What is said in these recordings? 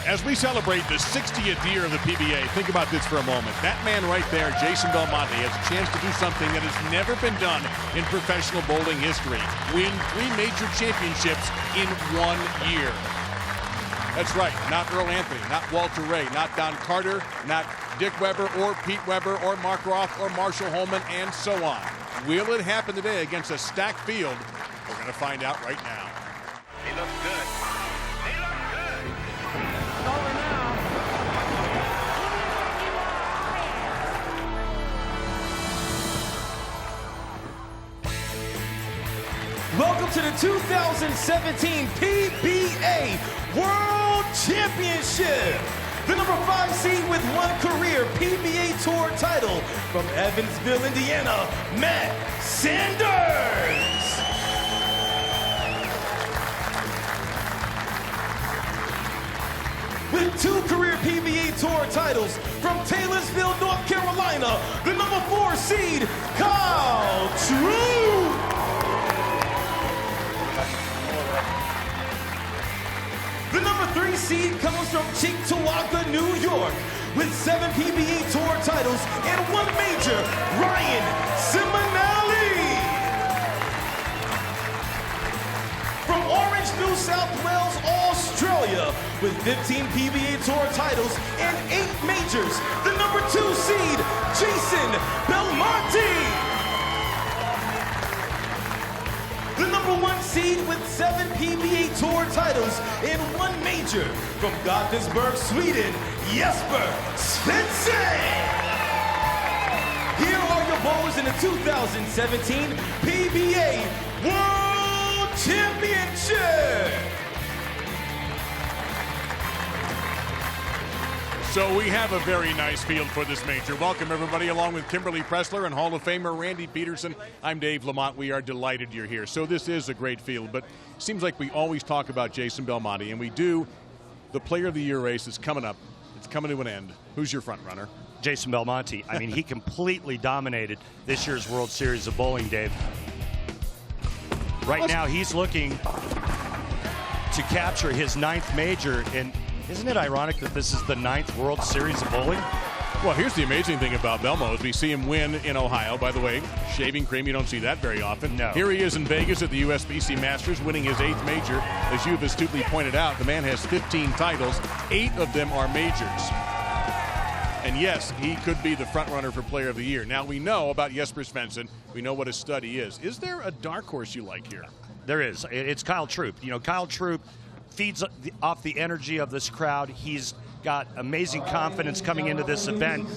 As we celebrate the 60th year of the PBA, think about this for a moment. That man right there, Jason Belmonte, has a chance to do something that has never been done in professional bowling history. Win 3 major championships in 1 year. That's right, not Earl Anthony, not Walter Ray, not Don Carter, not Dick Weber or Pete Weber or Mark Roth or Marshall Holman, and so on. Will it happen today against a stacked field? We're going to find out right now. He looks good. He looks good. It's over now. Welcome to the 2017 PBA World Championship. The number 5 seed with 1 career PBA Tour title from Evansville, Indiana, Matt Sanders. With 2 career PBA Tour titles from Taylorsville, North Carolina, the number 4 seed, Kyle Troup. The number 3 seed comes from Cheektowaga, New York, with 7 PBA Tour titles and 1 major, Ryan Ciminelli. From Orange, New South Wales, Australia, with 15 PBA Tour titles and 8 majors, the number 2 seed, Jason Belmonte. The number 1 seed with 7 PBA Tour titles and 1 major, from Gothenburg, Sweden, Jesper Svensson. Here are your bowlers in the 2017 PBA World Championship. So we have a very nice field for this major. Welcome, everybody, along with Kimberly Pressler and Hall of Famer Randy Peterson. I'm Dave Lamont. We are delighted you're here. So this is a great field, but it seems like we always talk about Jason Belmonte, and we do. The Player of the Year race is coming up. It's coming to an end. Who's your front runner? Jason Belmonte. I mean, he completely dominated this year's World Series of Bowling, Dave. Right now, he's looking to capture his 9th major, and isn't it ironic that this is the 9th World Series of Bowling? Well, here's the amazing thing about Belmo is we see him win in Ohio. By the way, shaving cream, you don't see that very often. No. Here he is in Vegas at the USBC Masters, winning his 8th major. As you've astutely pointed out, the man has 15 titles. 8 of them are majors. And yes, he could be the front runner for Player of the Year. Now, we know about Jesper Svensson. We know what his study is. Is there a dark horse you like here? There is. It's Kyle Troup. You know, Kyle Troup feeds off the energy of this crowd. He's got amazing confidence coming into this event.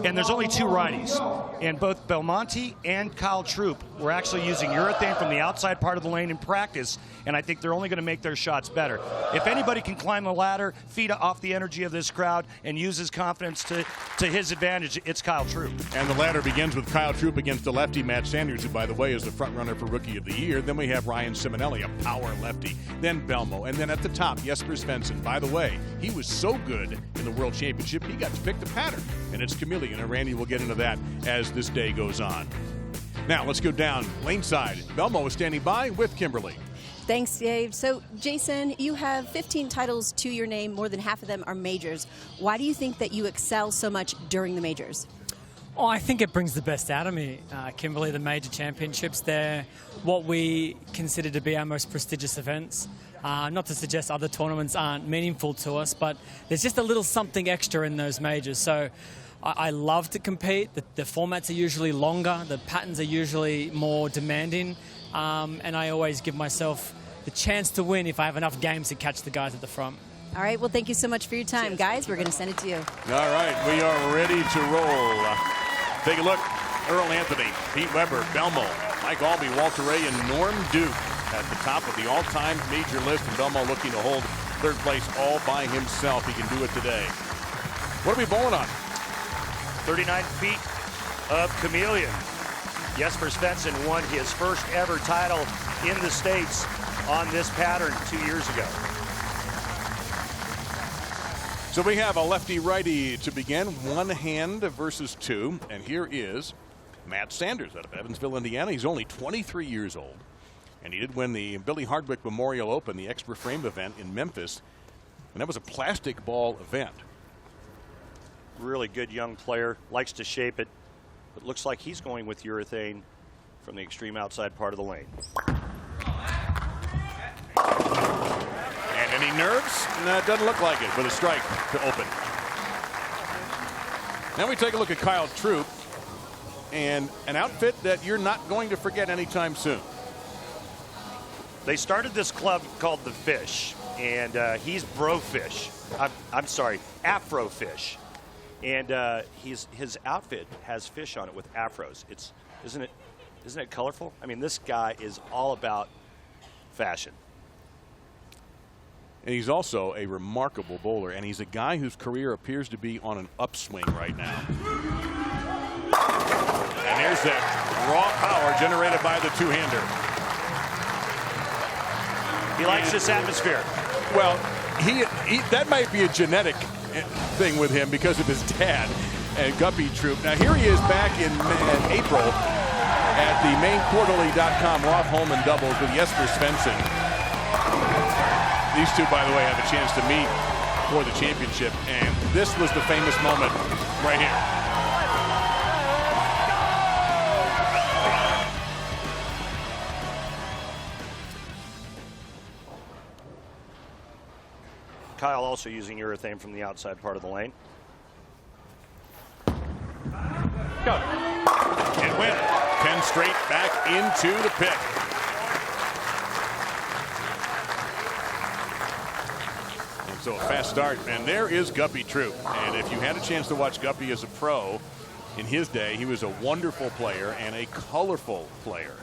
And there's only 2 righties. And both Belmonte and Kyle Troup were actually using urethane from the outside part of the lane in practice, and I think they're only going to make their shots better. If anybody can climb the ladder, feed off the energy of this crowd, and use his confidence to his advantage, it's Kyle Troup. And the ladder begins with Kyle Troup against the lefty Matt Sanders, who, by the way, is the front runner for Rookie of the Year. Then we have Ryan Ciminelli, a power lefty. Then Belmo. And then at the top, Jesper Svensson. By the way, he was so good in the World Championship, he got to pick the pattern. And it's chameleon, and Randy will get into that as this day goes on. Now, let's go down lane side. Belmo is standing by with Kimberly. Thanks, Dave. So, Jason, you have 15 titles to your name. More than half of them are majors. Why do you think that you excel so much during the majors? Oh, I think it brings the best out of me. Kimberly, the major championships, they're what we consider to be our most prestigious events. Not to suggest other tournaments aren't meaningful to us, but there's just a little something extra in those majors. So I love to compete. The formats are usually longer. The patterns are usually more demanding. And I always give myself the chance to win if I have enough games to catch the guys at the front. All right, well, thank you so much for your time. Cheers. Guys, we're going to send it to you. All right, we are ready to roll. Take a look. Earl Anthony, Pete Weber, Belmo, Mike Albee, Walter Ray, and Norm Duke at the top of the all-time major list. And Belmo looking to hold 3rd place all by himself. He can do it today. What are we bowling on? 39 feet of chameleon. Jesper Svensson won his first ever title in the States on this pattern 2 years ago. So we have a lefty-righty to begin, 1 hand versus 2. And here is Matt Sanders out of Evansville, Indiana. He's only 23 years old. And he did win the Billy Hardwick Memorial Open, the extra frame event in Memphis, And that was a plastic ball event. Really good young player, likes to shape it, but looks like he's going with urethane from the extreme outside part of the lane. And any nerves? No, it doesn't look like it, with a strike to open. Now we take a look at Kyle Troup, and an outfit that you're not going to forget anytime soon. They started this club called the Fish, and he's Brofish. I'm sorry, Afrofish. And his outfit has fish on it with afros. Isn't it colorful? I mean, this guy is all about fashion. And he's also a remarkable bowler, and he's a guy whose career appears to be on an upswing right now. And there's that raw power generated by the two-hander. He likes this atmosphere. Well, he that might be a genetic thing with him because of his dad and Guppy Troup. Now here he is back in April at the mainquarterly.com Roth Holman doubles with Jesper Svensson. These two, by the way, have a chance to meet for the championship, and this was the famous moment right here. Kyle also using urethane from the outside part of the lane. Go. And win. 10 straight back into the pit. And so a fast start. And there is Guppy Troup. And if you had a chance to watch Guppy as a pro in his day, he was a wonderful player and a colorful player.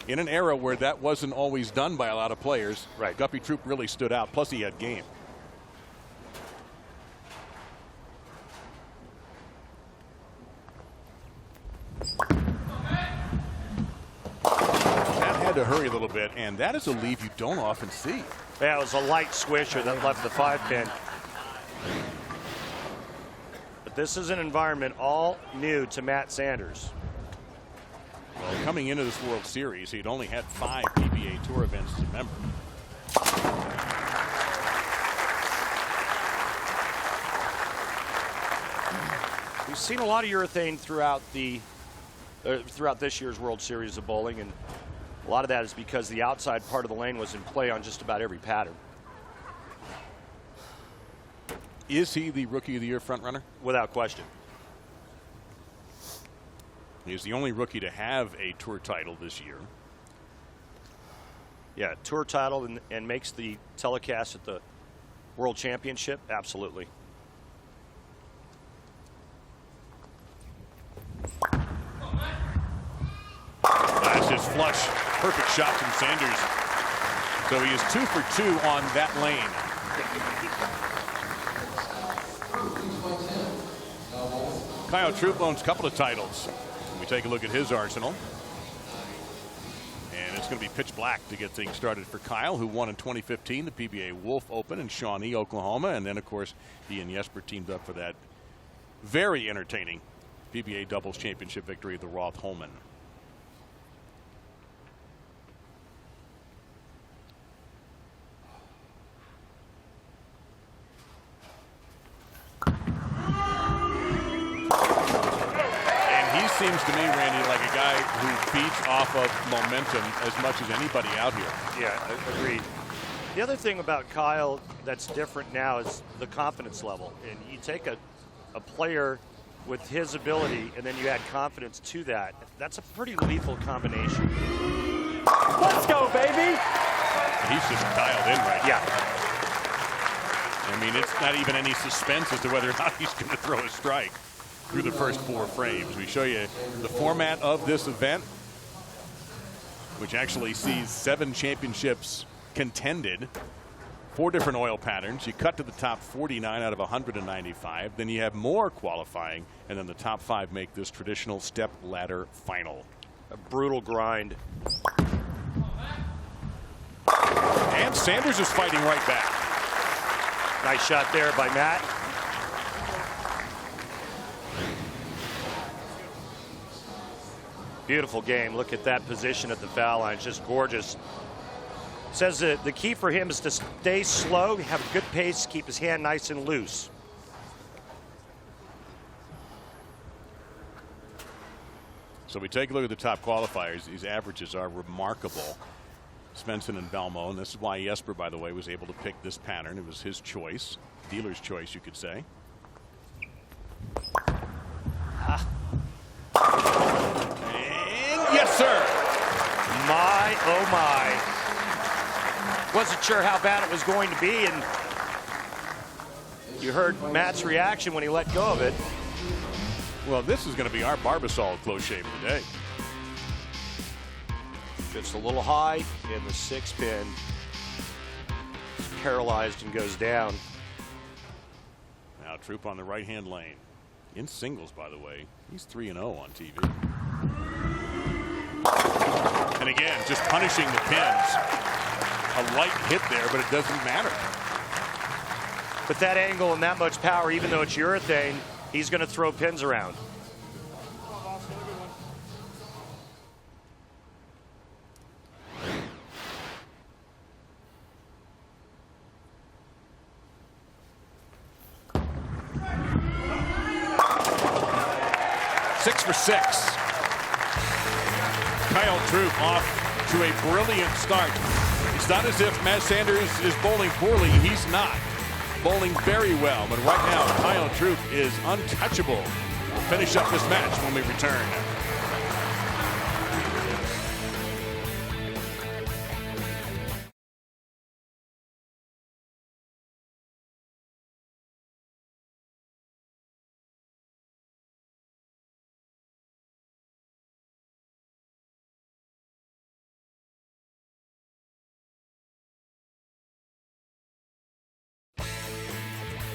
In an era where that wasn't always done by a lot of players, right, Guppy Troup really stood out. Plus he had game. To hurry a little bit, and that is a leave you don't often see. Yeah, it was a light swisher that left the 5-pin. But this is an environment all new to Matt Sanders. Well, coming into this World Series, he'd only had 5 PBA Tour events as a member. We've seen a lot of urethane throughout this year's World Series of bowling, and a lot of that is because the outside part of the lane was in play on just about every pattern. Is he the Rookie of the Year frontrunner? Without question. He's the only rookie to have a tour title this year. Yeah, tour title and makes the telecast at the World Championship? Absolutely. That's just flush. Perfect shot from Sanders. So he is 2 for 2 on that lane. Kyle Troup owns a couple of titles. We take a look at his arsenal. And it's going to be pitch black to get things started for Kyle, who won in 2015 the PBA Wolf Open in Shawnee, Oklahoma. And then, of course, he and Jesper teamed up for that very entertaining PBA doubles championship victory at the Roth Holman. Seems to me, Randy, like a guy who feeds off of momentum as much as anybody out here. Yeah, agreed. The other thing about Kyle that's different now is the confidence level. And you take a player with his ability and then you add confidence to that. That's a pretty lethal combination. Let's go, baby! He's just dialed in right now. Yeah. I mean, it's not even any suspense as to whether or not he's going to throw a strike through the first 4 frames. We show you the format of this event, which actually sees 7 championships contended, 4 different oil patterns. You cut to the top 49 out of 195. Then you have more qualifying, and then the top 5 make this traditional step ladder final. A brutal grind. And Sanders is fighting right back. Nice shot there by Matt. Beautiful game. Look at that position at the foul line. It's just gorgeous. Says the key for him is to stay slow, have a good pace, keep his hand nice and loose. So we take a look at the top qualifiers. These averages are remarkable. Svensson and Belmonte, and this is why Jesper, by the way, was able to pick this pattern. It was his choice, dealer's choice, you could say. And yes, sir. My, oh my. Wasn't sure how bad it was going to be, and you heard Matt's reaction when he let go of it. Well, this is going to be our Barbasol close shave today. It's a little high, and the 6-pin is paralyzed and goes down. Now Troup on the right-hand lane. In singles, by the way. He's 3-0 on TV. And again, just punishing the pins. A light hit there, but it doesn't matter. With that angle and that much power, even though it's urethane, he's going to throw pins around. Six for six. Kyle Troup off to a brilliant start. It's not as if Matt Sanders is bowling poorly. He's not. Bowling very well. But right now, Kyle Troup is untouchable. We'll finish up this match when we return.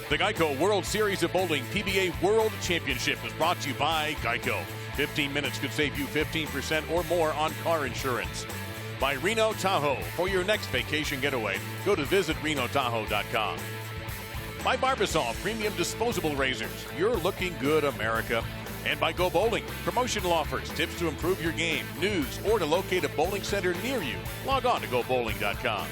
The GEICO World Series of Bowling PBA World Championship was brought to you by GEICO. 15 minutes could save you 15% or more on car insurance. By Reno Tahoe. For your next vacation getaway, go to visitRenoTahoe.com. By Barbasol Premium Disposable Razors. You're looking good, America. And by Go Bowling. Promotional offers, tips to improve your game, news, or to locate a bowling center near you. Log on to GoBowling.com.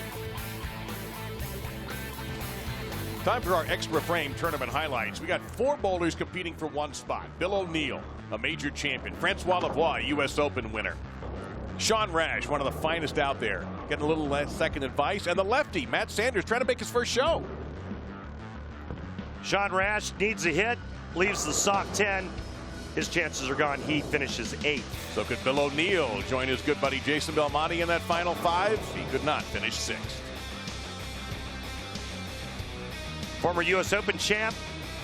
Time for our extra frame tournament highlights. We got 4 bowlers competing for one spot. Bill O'Neill, a major champion. Francois Lavoie, U.S. Open winner. Sean Rash, one of the finest out there, getting a little second advice. And the lefty, Matt Sanders, trying to make his first show. Sean Rash needs a hit, leaves the sock 10. His chances are gone. He finishes 8th. So could Bill O'Neill join his good buddy Jason Belmonte in that final 5? He could not finish 6th. Former U.S. Open champ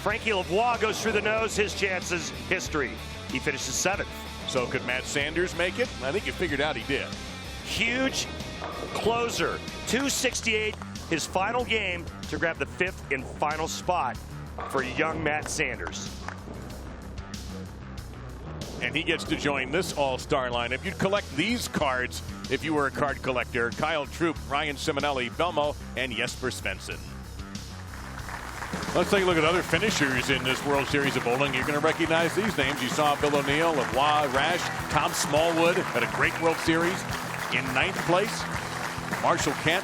Frankie Lavoie goes through the nose. His chances, history. He finishes 7th. So could Matt Sanders make it? I think you figured out he did. Huge closer. 268, his final game to grab the 5th and final spot for young Matt Sanders. And he gets to join this all-star lineup. You'd collect these cards if you were a card collector. Kyle Troup, Ryan Ciminelli, Belmonte, and Jesper Svensson. Let's take a look at other finishers in this World Series of Bowling. You're going to recognize these names. You saw Bill O'Neill, Lavoie, Rash, Tom Smallwood had a great World Series. In 9th place, Marshall Kent,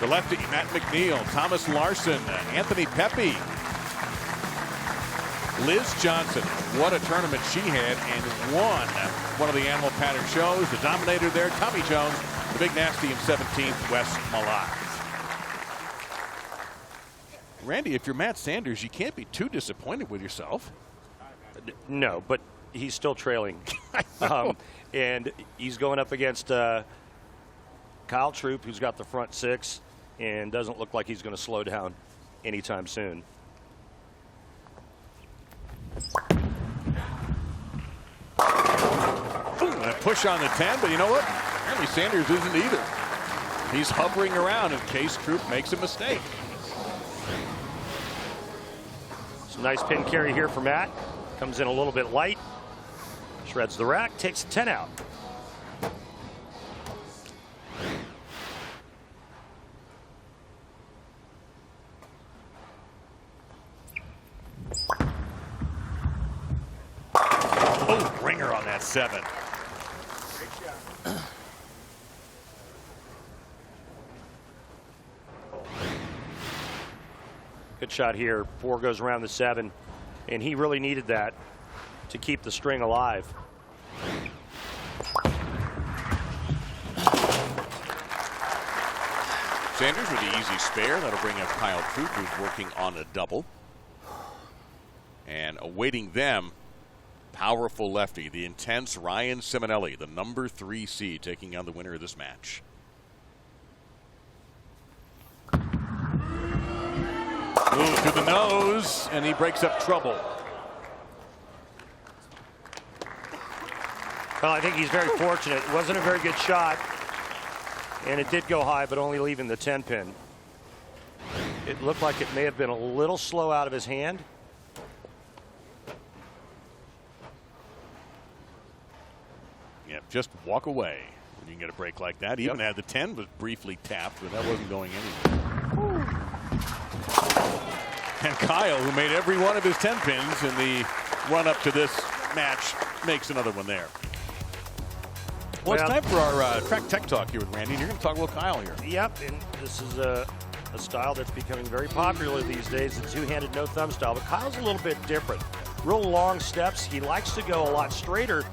the lefty, Matt McNeil, Thomas Larson, Anthony Pepe, Liz Johnson. What a tournament she had and won one of the animal pattern shows. The dominator there, Tommy Jones, the big nasty in 17th, Wes Malott. Randy, if you're Matt Sanders, you can't be too disappointed with yourself. No, but he's still trailing. And he's going up against Kyle Troup, who's got the front 6 and doesn't look like he's going to slow down anytime soon. A push on the 10, but you know what? Apparently Sanders isn't either. He's hovering around in case Troup makes a mistake. Some nice pin carry here for Matt. Comes in a little bit light. Shreds the rack, takes 10 out. Oh, ringer on that 7. Good shot here. 4 goes around the 7, and he really needed that to keep the string alive. Sanders with the easy spare. That'll bring up Kyle Troup, who's working on a double. And awaiting them, powerful lefty, the intense Ryan Ciminelli, the number 3 seed, taking on the winner of this match. Move to the nose, and he breaks up trouble. Well, I think he's very fortunate. It wasn't a very good shot, and it did go high, but only leaving the 10 pin. It looked like it may have been a little slow out of his hand. Yeah, just walk away when you can get a break like that. He even had the 10 was briefly tapped, but that wasn't going anywhere. And Kyle, who made every one of his 10 pins in the run-up to this match, makes another one there. Well, it's time for our track tech talk here with Randy. And you're going to talk a little Kyle here. Yep, and this is a style that's becoming very popular these days, the two-handed no-thumb style. But Kyle's a little bit different. Real long steps. He likes to go a lot straighter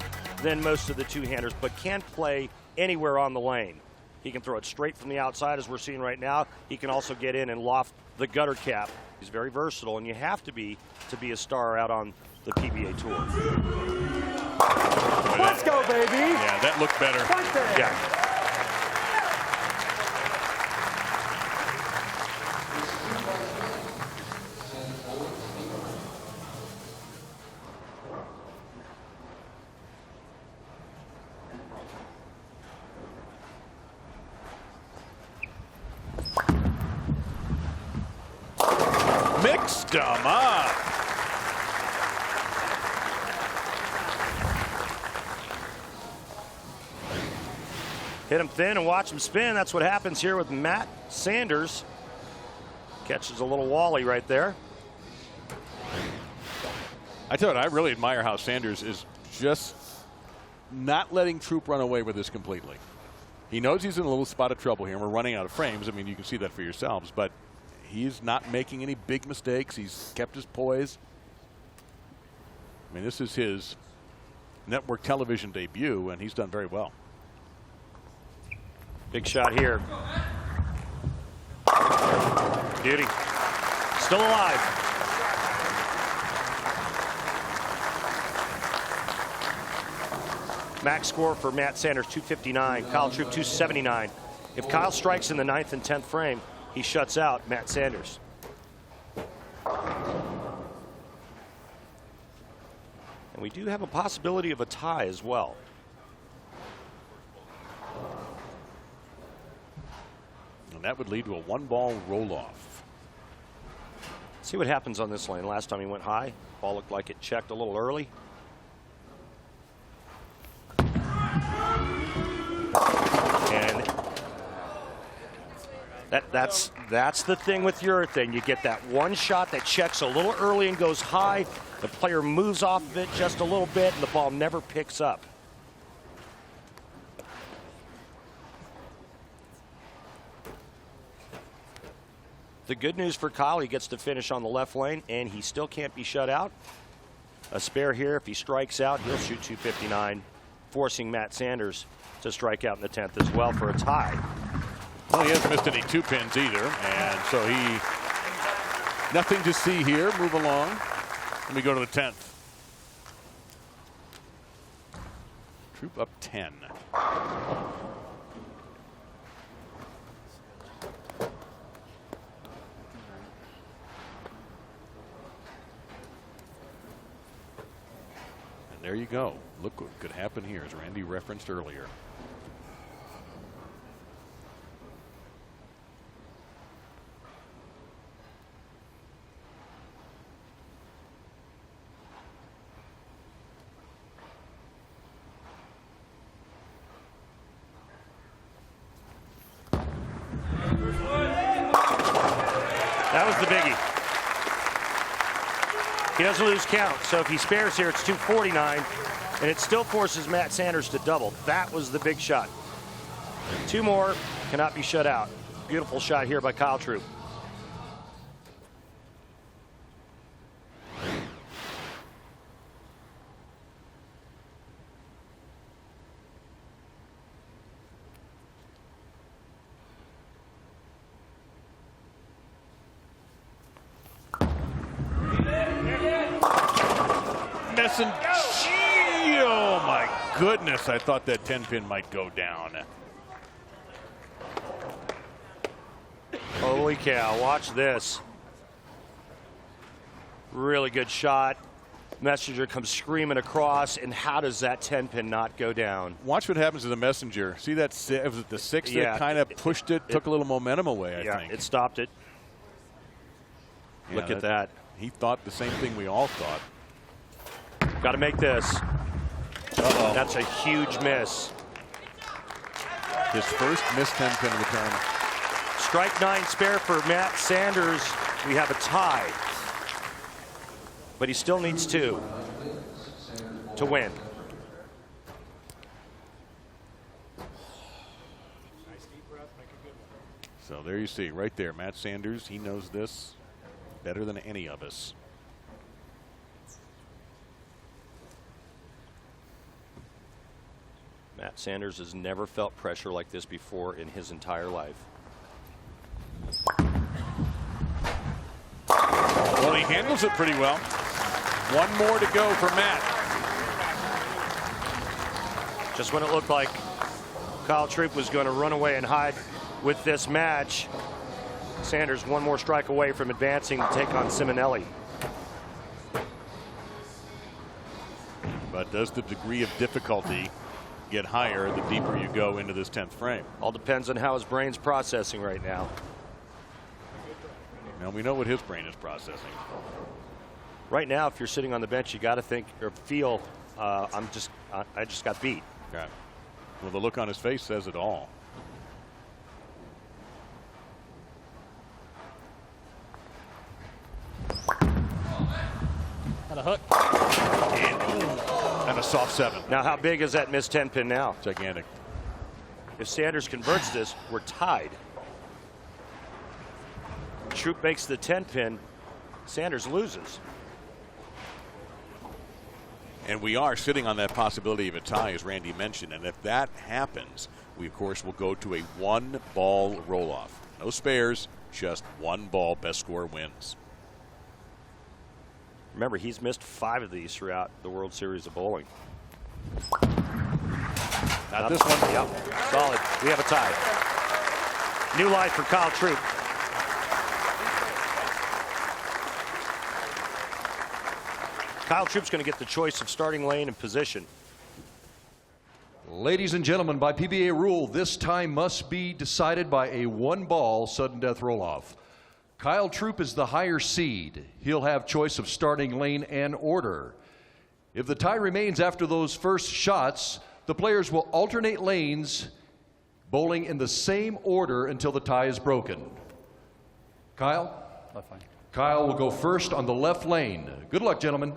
than most of the two-handers, but can't play anywhere on the lane. He can throw it straight from the outside, as we're seeing right now. He can also get in and loft the gutter cap. He's very versatile, and you have to be a star out on the PBA tour. Let's go, baby. Yeah, that looked better. Yeah. Mixed them up. Hit him thin and watch him spin. That's what happens here with Matt Sanders. Catches a little wally right there. I tell you what, I really admire how Sanders is just not letting Troup run away with this completely. He knows he's in a little spot of trouble here, and we're running out of frames. I mean, you can see that for yourselves, but he's not making any big mistakes. He's kept his poise. I mean, this is his network television debut, and he's done very well. Big shot here. Beauty. Still alive. Max score for Matt Sanders, 259. Kyle Troup, 279. If Kyle strikes in the 9th and 10th frame, he shuts out Matt Sanders. And we do have a possibility of a tie as well. And that would lead to a 1-ball roll-off. See what happens on this lane. Last time he went high, ball looked like it checked a little early. And that's the thing with urethane. You get that one shot that checks a little early and goes high. The player moves off of it just a little bit, and the ball never picks up. The good news for Kyle, he gets to finish on the left lane, and he still can't be shut out. A spare here. If he strikes out, he'll shoot 259, forcing Matt Sanders to strike out in the 10th as well for a tie. Well, he hasn't missed any 2 pins either, and so nothing to see here. Move along. And we go to the 10th. Troup up 10. There you go. Look what could happen here, as Randy referenced earlier. That was the biggie. He doesn't lose count, so if he spares here, it's 249, and it still forces Matt Sanders to double. That was the big shot. 2 more, cannot be shut out. Beautiful shot here by Kyle Troup. Messenger. Oh my goodness, I thought that 10-pin might go down. Holy cow, watch this. Really good shot. Messenger comes screaming across, and how does that 10-pin not go down? Watch what happens to the Messenger. See that, was it the 6 that kind of pushed it, took a little momentum away, I think. It stopped it. Yeah, Look at that. He thought the same thing we all thought. Got to make this. Uh-oh. That's a huge miss. His first missed 10-pin of the tournament. Strike 9 spare for Matt Sanders. We have a tie. But he still needs 2 to win. So there you see, right there, Matt Sanders, he knows this better than any of us. Matt Sanders has never felt pressure like this before in his entire life. Well, he handles it pretty well. One more to go for Matt. Just when it looked like Kyle Troup was going to run away and hide with this match, Sanders one more strike away from advancing to take on Ciminelli. But does the degree of difficulty get higher the deeper you go into this 10th frame? All depends on how his brain's processing right now. Now we know what his brain is processing. Right now, if you're sitting on the bench, you got to think or feel, I just got beat. Okay. Well, the look on his face says it all. Got a hook. And a soft 7. Now, how big is that missed 10-pin now? Gigantic. If Sanders converts this, we're tied. Troup makes the 10-pin. Sanders loses. And we are sitting on that possibility of a tie, as Randy mentioned. And if that happens, we, of course, will go to a 1-ball roll-off. No spares, just 1 ball. Best score wins. Remember, he's missed 5 of these throughout the World Series of Bowling. Not this one. Yep, solid. We have a tie. New life for Kyle Troup. Kyle Troup's going to get the choice of starting lane and position. Ladies and gentlemen, by PBA rule, this time must be decided by a 1-ball sudden death roll-off. Kyle Troup is the higher seed. He'll have choice of starting lane and order. If the tie remains after those first shots, the players will alternate lanes, bowling in the same order until the tie is broken. Kyle? Left lane. Kyle will go first on the left lane. Good luck, gentlemen.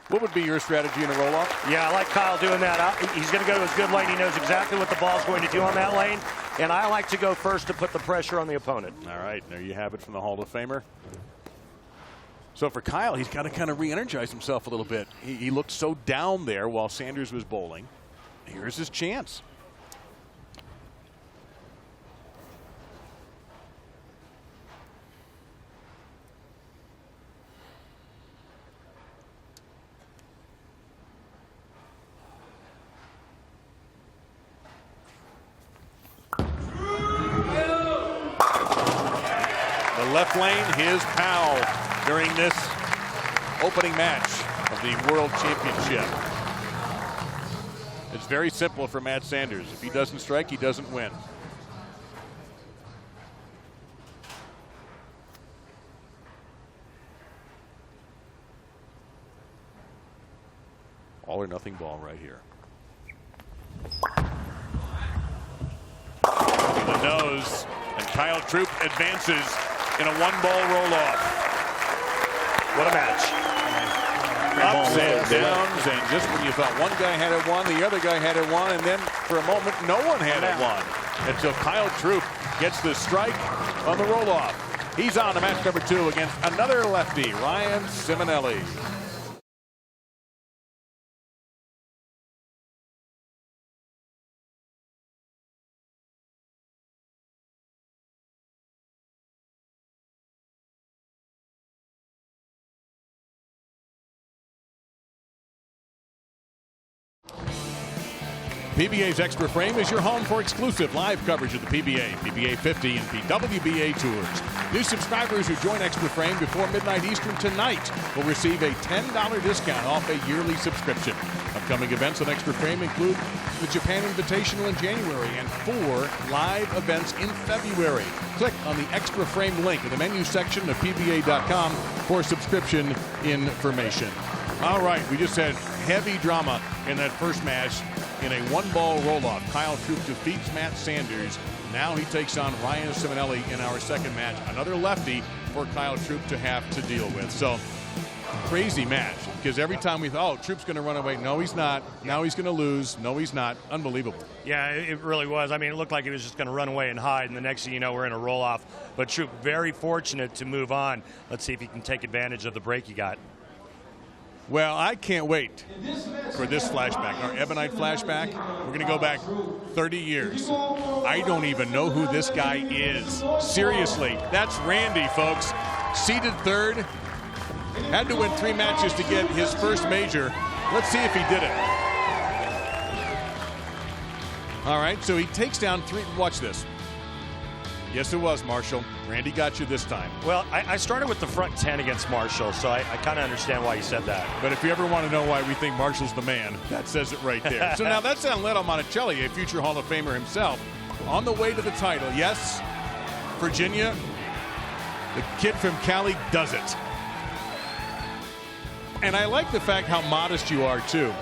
What would be your strategy in a roll-off? Yeah, I like Kyle doing that. He's going to go to his good lane. He knows exactly what the ball's going to do on that lane. And I like to go first to put the pressure on the opponent. All right, there you have it from the Hall of Famer. So for Kyle, he's got to kind of re-energize himself a little bit. He looked so down there while Sanders was bowling. Here's his chance. Left lane, his pal during this opening match of the World Championship. It's very simple for Matt Sanders. If he doesn't strike, he doesn't win. All or nothing ball right here. To the nose, and Kyle Troup advances in a 1-ball roll-off. What a match. Ups and downs, and just when you thought one guy had it won, the other guy had it won, and then for a moment, no one had it won. Until Kyle Troup gets the strike on the roll-off. He's on to match number 2 against another lefty, Ryan Ciminelli. PBA's Extra Frame is your home for exclusive live coverage of the PBA, PBA 50, and WBA tours. New subscribers who join Extra Frame before midnight Eastern tonight will receive a $10 discount off a yearly subscription. Upcoming events on Extra Frame include the Japan Invitational in January and 4 live events in February. Click on the Extra Frame link in the menu section of PBA.com for subscription information. All right, we just had heavy drama in that first match in a one-ball roll-off. Kyle Troup defeats Matt Sanders. Now he takes on Ryan Ciminelli in our second match. Another lefty for Kyle Troup to have to deal with. So, crazy match, because every time we thought, oh, Troup's going to run away. No, he's not. Now he's going to lose. No, he's not. Unbelievable. Yeah, it really was. I mean, it looked like he was just going to run away and hide, and the next thing you know, we're in a roll-off. But Troup very fortunate to move on. Let's see if he can take advantage of the break he got. Well, I can't wait for this flashback, our Ebonite flashback. We're going to go back 30 years. I don't even know who this guy is. Seriously, that's Randy, folks. Seeded third. Had to win 3 matches to get his first major. Let's see if he did it. All right, so he takes down 3. Watch this. Yes, it was, Marshall. Randy got you this time. Well, I started with the front 10 against Marshall, so I kind of understand why you said that. But if you ever want to know why we think Marshall's the man, that says it right there. So now that's Anleto Monticelli, a future Hall of Famer himself, on the way to the title. Yes, Virginia, the kid from Cali does it. And I like the fact how modest you are, too.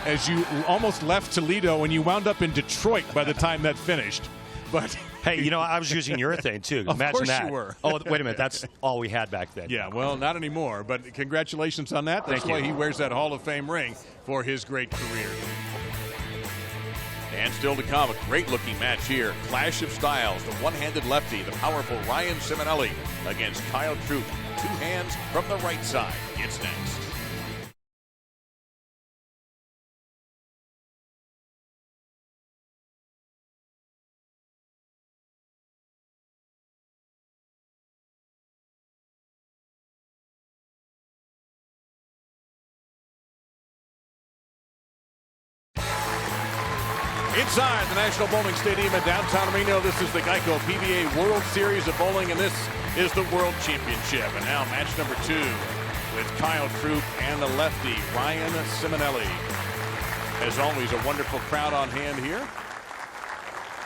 As you almost left Toledo and you wound up in Detroit by the time that finished. But hey, you know, I was using urethane, too. Of Imagine course that. You were. Oh, wait a minute. That's all we had back then. Yeah, well, not anymore. But congratulations on that. That's why he wears that Hall of Fame ring for his great career. And still to come, a great-looking match here. Clash of styles. The one-handed lefty, the powerful Ryan Ciminelli against Kyle Troup. 2 hands from the right side. It's next. Inside the National Bowling Stadium in downtown Reno, this is the GEICO PBA World Series of Bowling, and this is the World Championship. And now match number 2 with Kyle Troup and the lefty, Ryan Ciminelli. As always, a wonderful crowd on hand here.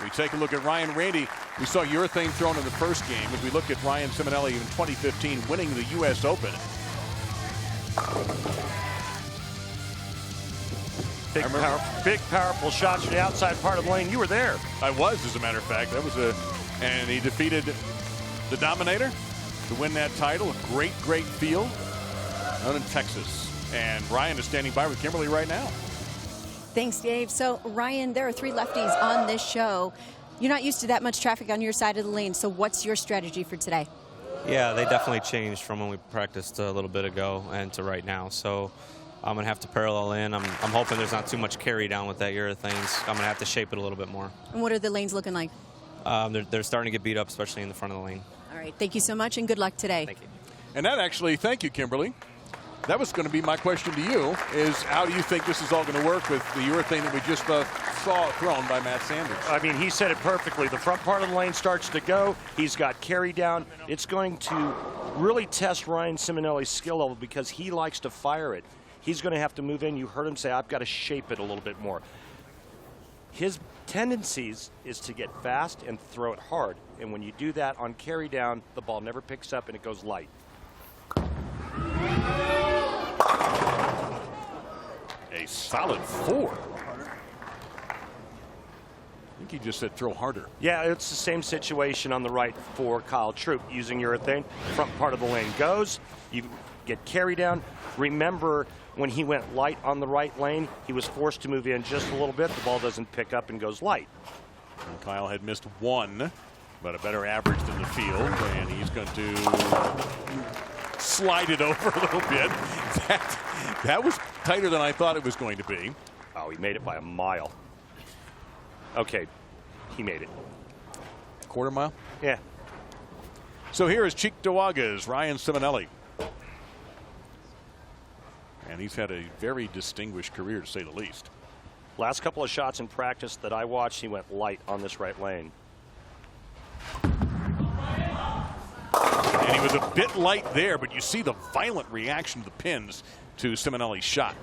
We take a look at Ryan. Randy, we saw urethane thrown in the first game. As we look at Ryan Ciminelli in 2015 winning the U.S. Open. Big, powerful shots from the outside part of the lane. You were there. I was, as a matter of fact. That was and he defeated the Dominator to win that title. A great field out in Texas. And Ryan is standing by with Kimberly right now. Thanks, Dave. So, Ryan, there are 3 lefties on this show. You're not used to that much traffic on your side of the lane. So what's your strategy for today? Yeah, they definitely changed from when we practiced a little bit ago and to right now. So I'm going to have to parallel in. I'm hoping there's not too much carry down with that urethanes. I'm going to have to shape it a little bit more. And what are the lanes looking like? They're starting to get beat up, especially in the front of the lane. All right. Thank you so much, and good luck today. Thank you. And that actually, thank you, Kimberly. That was going to be my question to you, is how do you think this is all going to work with the urethane that we just saw thrown by Matt Sanders? I mean, he said it perfectly. The front part of the lane starts to go. He's got carry down. It's going to really test Ryan Ciminelli's skill level because he likes to fire it. He's going to have to move in. You heard him say, I've got to shape it a little bit more. His tendencies is to get fast and throw it hard. And when you do that on carry down, the ball never picks up and it goes light. A solid 4. I think he just said throw harder. Yeah, it's the same situation on the right for Kyle Troup using urethane. Front part of the lane goes. You get carry down. Remember, when he went light on the right lane, he was forced to move in just a little bit. The ball doesn't pick up and goes light. And Kyle had missed 1, but a better average than the field, and he's going to slide it over a little bit. That was tighter than I thought it was going to be. Oh, he made it by a mile. Okay, he made it. Quarter mile? Yeah. So here is Cheektowaga's Ryan Ciminelli. And he's had a very distinguished career, to say the least. Last couple of shots in practice that I watched, he went light on this right lane. And he was a bit light there, but you see the violent reaction of the pins to Ciminelli's shot.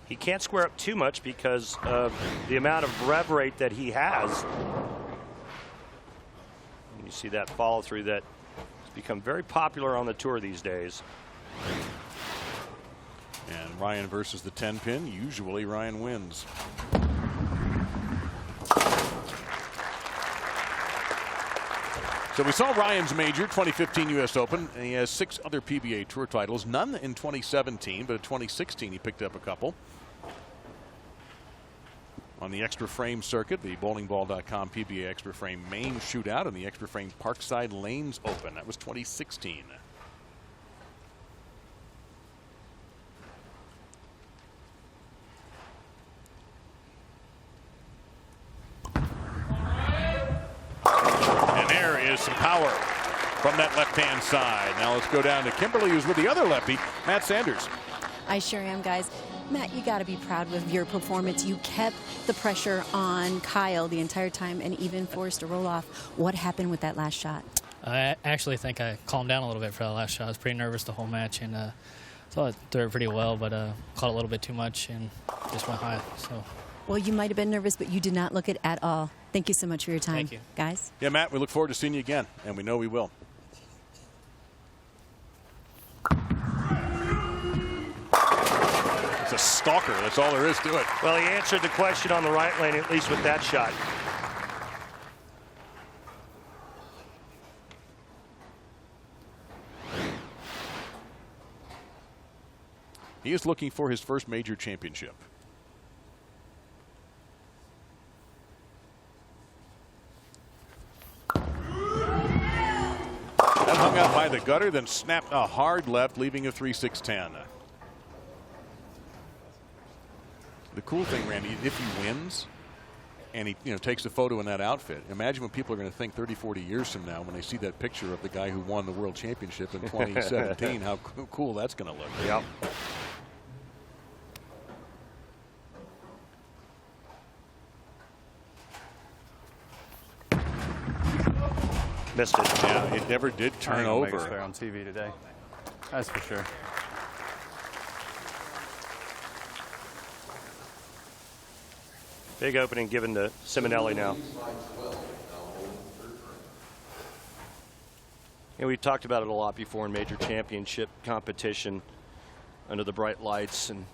He can't square up too much because of the amount of rev rate that he has. And you see that follow through that has become very popular on the tour these days. And Ryan versus the 10 pin. Usually Ryan wins. So we saw Ryan's major 2015 U.S. Open, and he has 6 other PBA Tour titles, none in 2017, but in 2016 he picked up a couple. On the Extra Frame circuit, the bowlingball.com PBA Extra Frame main shootout and the Extra Frame Parkside Lanes Open. That was 2016. And there is some power from that left-hand side. Now let's go down to Kimberly, who's with the other lefty, Matt Sanders. I sure am, guys. Matt, you got to be proud with your performance. You kept the pressure on Kyle the entire time and even forced a roll-off. What happened with that last shot? I actually think I calmed down a little bit for that last shot. I was pretty nervous the whole match, and thought I threw it pretty well, but caught a little bit too much and just went high. So. Well, you might have been nervous, but you did not look it at all. Thank you so much for your time, Thank you. guys. Yeah, Matt, we look forward to seeing you again, and we know we will. It's a stalker. That's all there is to it. Well, he answered the question on the right lane, at least with that shot. He is looking for his first major championship. That hung out by the gutter, then snapped a hard left, leaving a 3-6-10. The cool thing, Randy, if he wins and he takes a photo in that outfit, imagine what people are going to think 30, 40 years from now when they see that picture of the guy who won the world championship in 2017, how cool that's going to look. Yep. Missed it. Yeah, it never did turn over. Make it fair on TV today. That's for sure. Big opening given to Ciminelli now. And we've talked about it a lot before in major championship competition under the bright lights and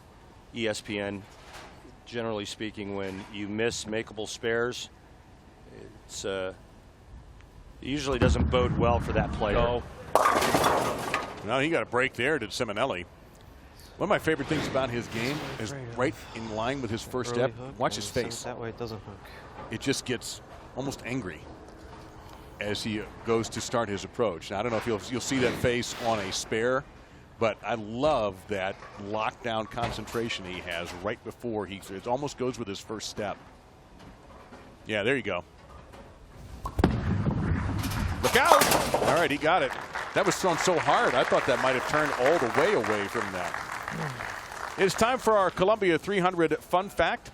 ESPN. Generally speaking, when you miss makeable spares, it's it usually doesn't bode well for that player. No. Now he got a break there, did Ciminelli. One of my favorite things about his game is right in line with his first step. Watch his face. That way it doesn't hook. It just gets almost angry as he goes to start his approach. Now, I don't know if you'll see that face on a spare, but I love that lockdown concentration he has right before it almost goes with his first step. Yeah, there you go. Look out! All right, he got it. That was thrown so hard, I thought that might have turned all the way away from that. It's time for our Columbia 300 fun fact.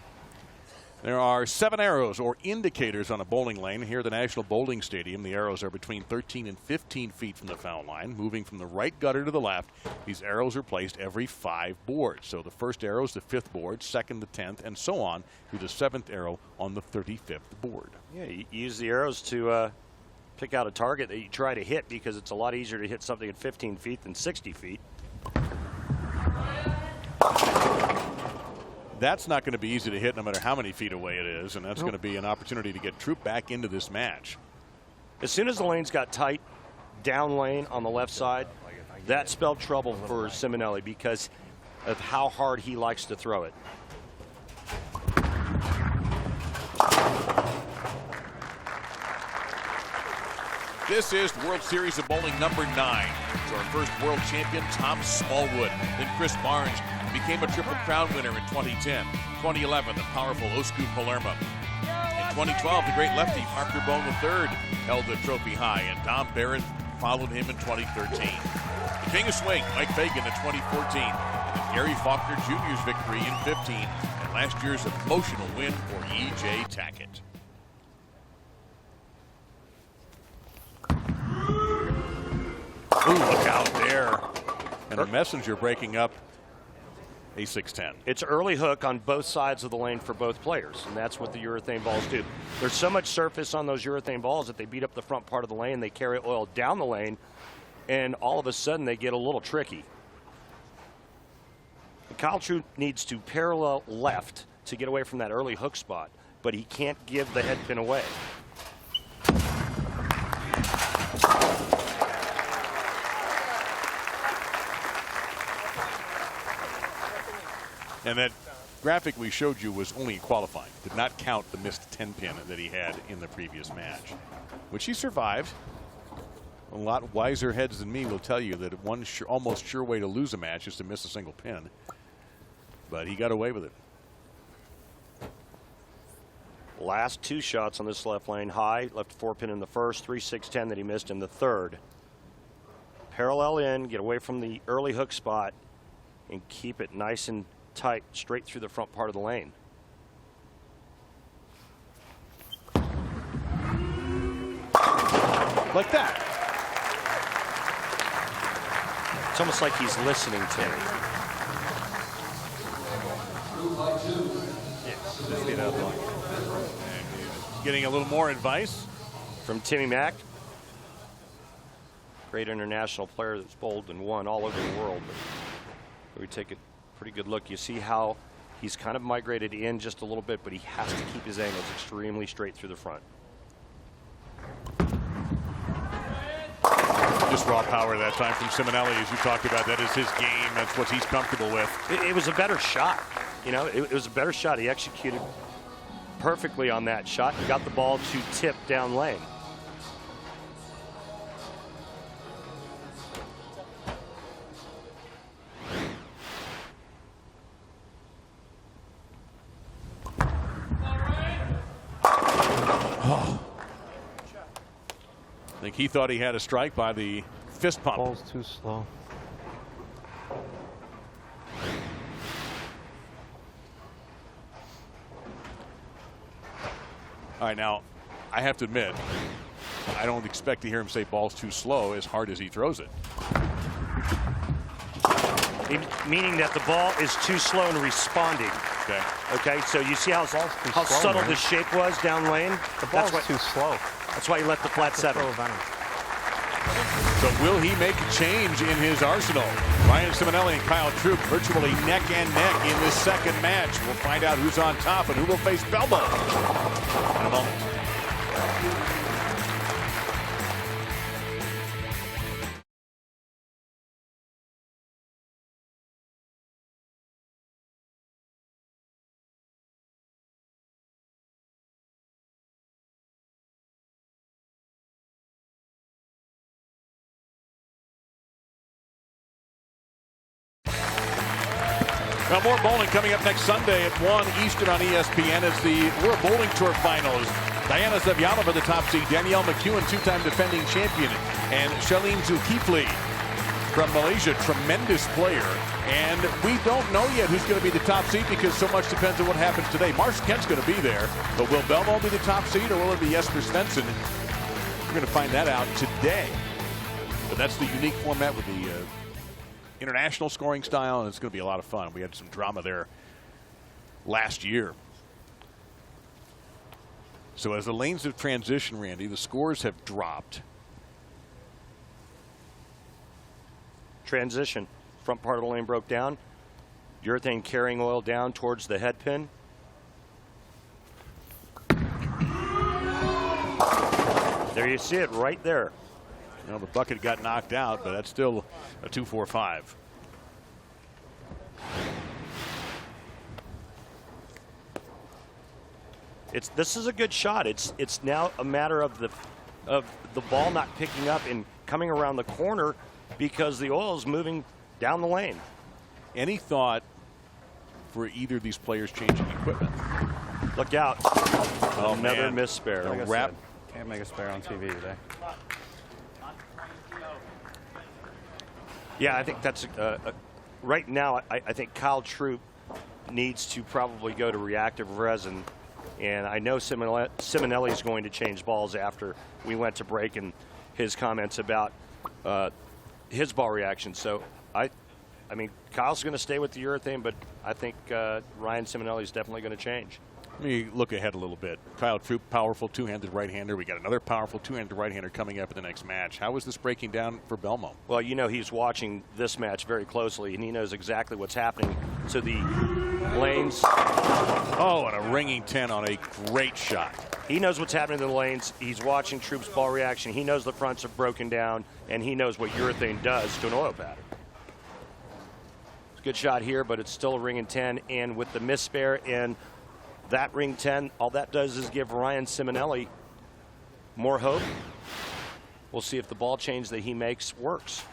There are 7 arrows or indicators on a bowling lane here at the National Bowling Stadium. The arrows are between 13 and 15 feet from the foul line, moving from the right gutter to the left. These arrows are placed every 5 boards. So the first arrow is the 5th board, second the 10th, and so on through the 7th arrow on the 35th board. Yeah, you use the arrows to pick out a target that you try to hit, because it's a lot easier to hit something at 15 feet than 60 feet. That's not going to be easy to hit no matter how many feet away it is, and that's going to be an opportunity to get Troup back into this match. As soon as the lanes got tight down lane on the left side, that spelled trouble for Ciminelli because of how hard he likes to throw it. This is World Series of Bowling number 9. So our first world champion, Tom Smallwood. Then Chris Barnes became a Triple Crown winner in 2010. 2011, the powerful Oscar Palermo. In 2012, the great lefty Parker Bone III held the trophy high, and Dom Barrett followed him in 2013. The King of Swing, Mike Fagan in 2014. And in Gary Faulkner Jr.'s victory in 15 and last year's emotional win for E.J. Tackett. Ooh, look out there. And a messenger breaking up a 6-10. It's early hook on both sides of the lane for both players, and that's what the urethane balls do. There's so much surface on those urethane balls that they beat up the front part of the lane, they carry oil down the lane, and all of a sudden they get a little tricky. Kyle Troup needs to parallel left to get away from that early hook spot, but he can't give the head pin away. And that graphic we showed you was only qualifying. Did not count the missed 10-pin that he had in the previous match, which he survived. A lot wiser heads than me will tell you that one almost sure way to lose a match is to miss a single pin. But he got away with it. Last two shots on this left lane. High, left 4-pin in the first, 3-6-10 that he missed in the third. Parallel in, get away from the early hook spot, and keep it nice and tight straight through the front part of the lane. Like that. It's almost like he's listening to me. Just get out there. Getting a little more advice from Timmy Mack. Great international player that's bowled and won all over the world. But we take a pretty good look. You see how he's kind of migrated in just a little bit, but he has to keep his angles extremely straight through the front. Just raw power that time from Ciminelli, as you talked about. That is his game. That's what he's comfortable with. It was a better shot. You know, it was a better shot. He executed perfectly on that shot and got the ball to tip down lane. Oh. I think he thought he had a strike by the fist pump. Ball's too slow. All right, now, I have to admit, I don't expect to hear him say ball's too slow as hard as he throws it. Meaning that the ball is too slow in responding. Okay. Okay, so you see how subtle the shape was down lane? The ball's too slow. That's why he left the flat 7. So will he make a change in his arsenal? Ryan Ciminelli and Kyle Troup virtually neck and neck in this second match. We'll find out who's on top and who will face Belmonte in a moment. Now more bowling coming up next Sunday at 1 Eastern on ESPN as the World Bowling Tour Finals. Diana Zavjalova, the top seed, Danielle McEwen, two-time defending champion, and Shalene Zulkifli from Malaysia, tremendous player. And we don't know yet who's going to be the top seed because so much depends on what happens today. Marsh Kent's going to be there, but will Belmonte be the top seed or will it be Jesper Svensson? We're going to find that out today. But that's the unique format with the international scoring style, and it's going to be a lot of fun. We had some drama there last year. So as the lanes have transitioned, Randy, the scores have dropped. Transition. Front part of the lane broke down. Urethane carrying oil down towards the head pin. There you see it right there. Well, the bucket got knocked out, but that's still a 2-4-5. This is a good shot. It's now a matter of the ball not picking up and coming around the corner because the oil is moving down the lane. Any thought for either of these players changing equipment? Look out. Oh, another man. miss spare. Like I said, can't make a spare on TV today. Yeah, I think that's right now, I think Kyle Troup needs to probably go to reactive resin. And I know Ciminelli is going to change balls after we went to break, and his comments about his ball reaction. So I mean, Kyle's going to stay with the urethane, but I think Ryan Ciminelli is definitely going to change. Let me look ahead a little bit. Kyle Troup, powerful two-handed right-hander. We got another powerful two-handed right-hander coming up in the next match. How is this breaking down for Belmonte? Well, you know, he's watching this match very closely, and he knows exactly what's happening to the lanes. Oh, and a ringing 10 on a great shot. He knows what's happening to the lanes. He's watching Troup's ball reaction. He knows the fronts are broken down, and he knows what urethane does to an oil pattern. It's a good shot here, but it's still a ringing 10, and with the miss spare and that ring 10, all that does is give Ryan Ciminelli more hope. We'll see if the ball change that he makes works.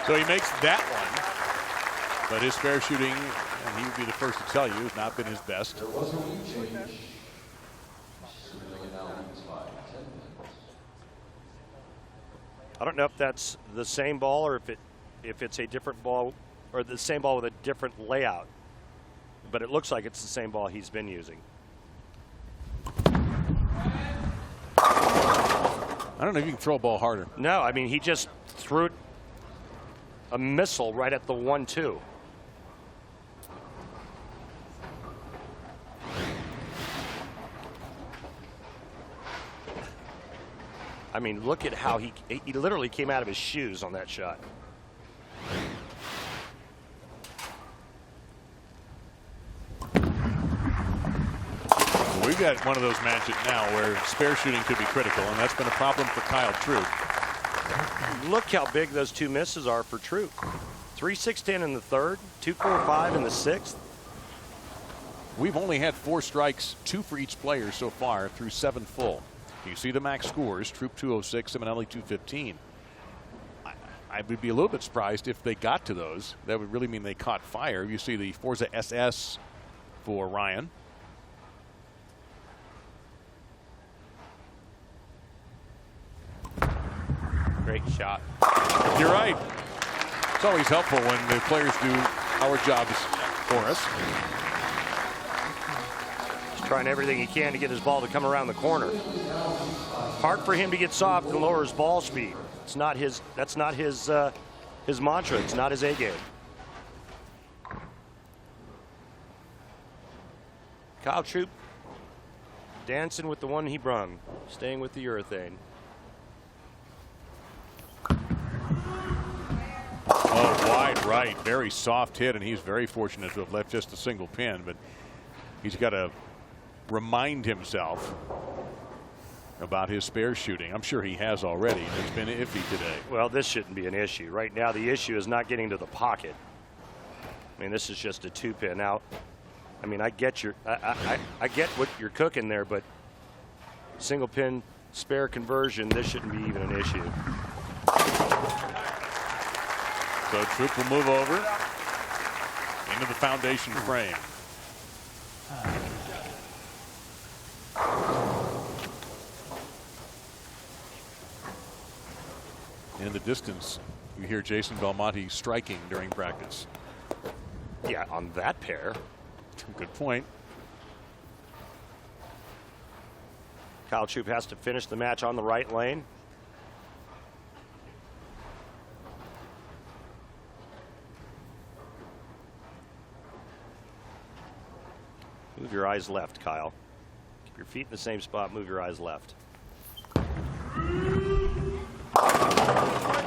So he makes that one, but his spare shooting, and he would be the first to tell you, has not been his best. I don't know if that's the same ball or if it's a different ball, or the same ball with a different layout, but it looks like it's the same ball he's been using. I don't know if you can throw a ball harder. No, I mean, he just threw a missile right at the 1-2. I mean, look at how he literally came out of his shoes on that shot. We've got one of those matches now where spare shooting could be critical, and that's been a problem for Kyle Troup. Look how big those two misses are for Troup. 3-6-10 in the third, 2-4-5 in the sixth. We've only had 4 strikes, 2 for each player so far through 7 full. You see the max scores, Troup 206, Ciminelli 215. I would be a little bit surprised if they got to those. That would really mean they caught fire. You see the Forza SS for Ryan. Great shot. You're right. It's always helpful when the players do our jobs for us. He's trying everything he can to get his ball to come around the corner. Hard for him to get soft and lower his ball speed. It's not his. That's not his mantra. It's not his A game. Kyle Troup dancing with the one he brung, staying with the urethane. Oh, wide right, very soft hit, and he's very fortunate to have left just a single pin, but he's got to remind himself about his spare shooting. I'm sure he has already, and it's been iffy today. Well, this shouldn't be an issue. Right now, the issue is not getting to the pocket. I mean, this is just a 2-pin. Now, I mean, I get I get what you're cooking there, but single pin spare conversion, this shouldn't be even an issue. So Troup will move over into the foundation frame. In the distance, you hear Jason Belmonte striking during practice. Yeah, on that pair. Good point. Kyle Troup has to finish the match on the right lane. Move your eyes left, Kyle. Keep your feet in the same spot. Move your eyes left.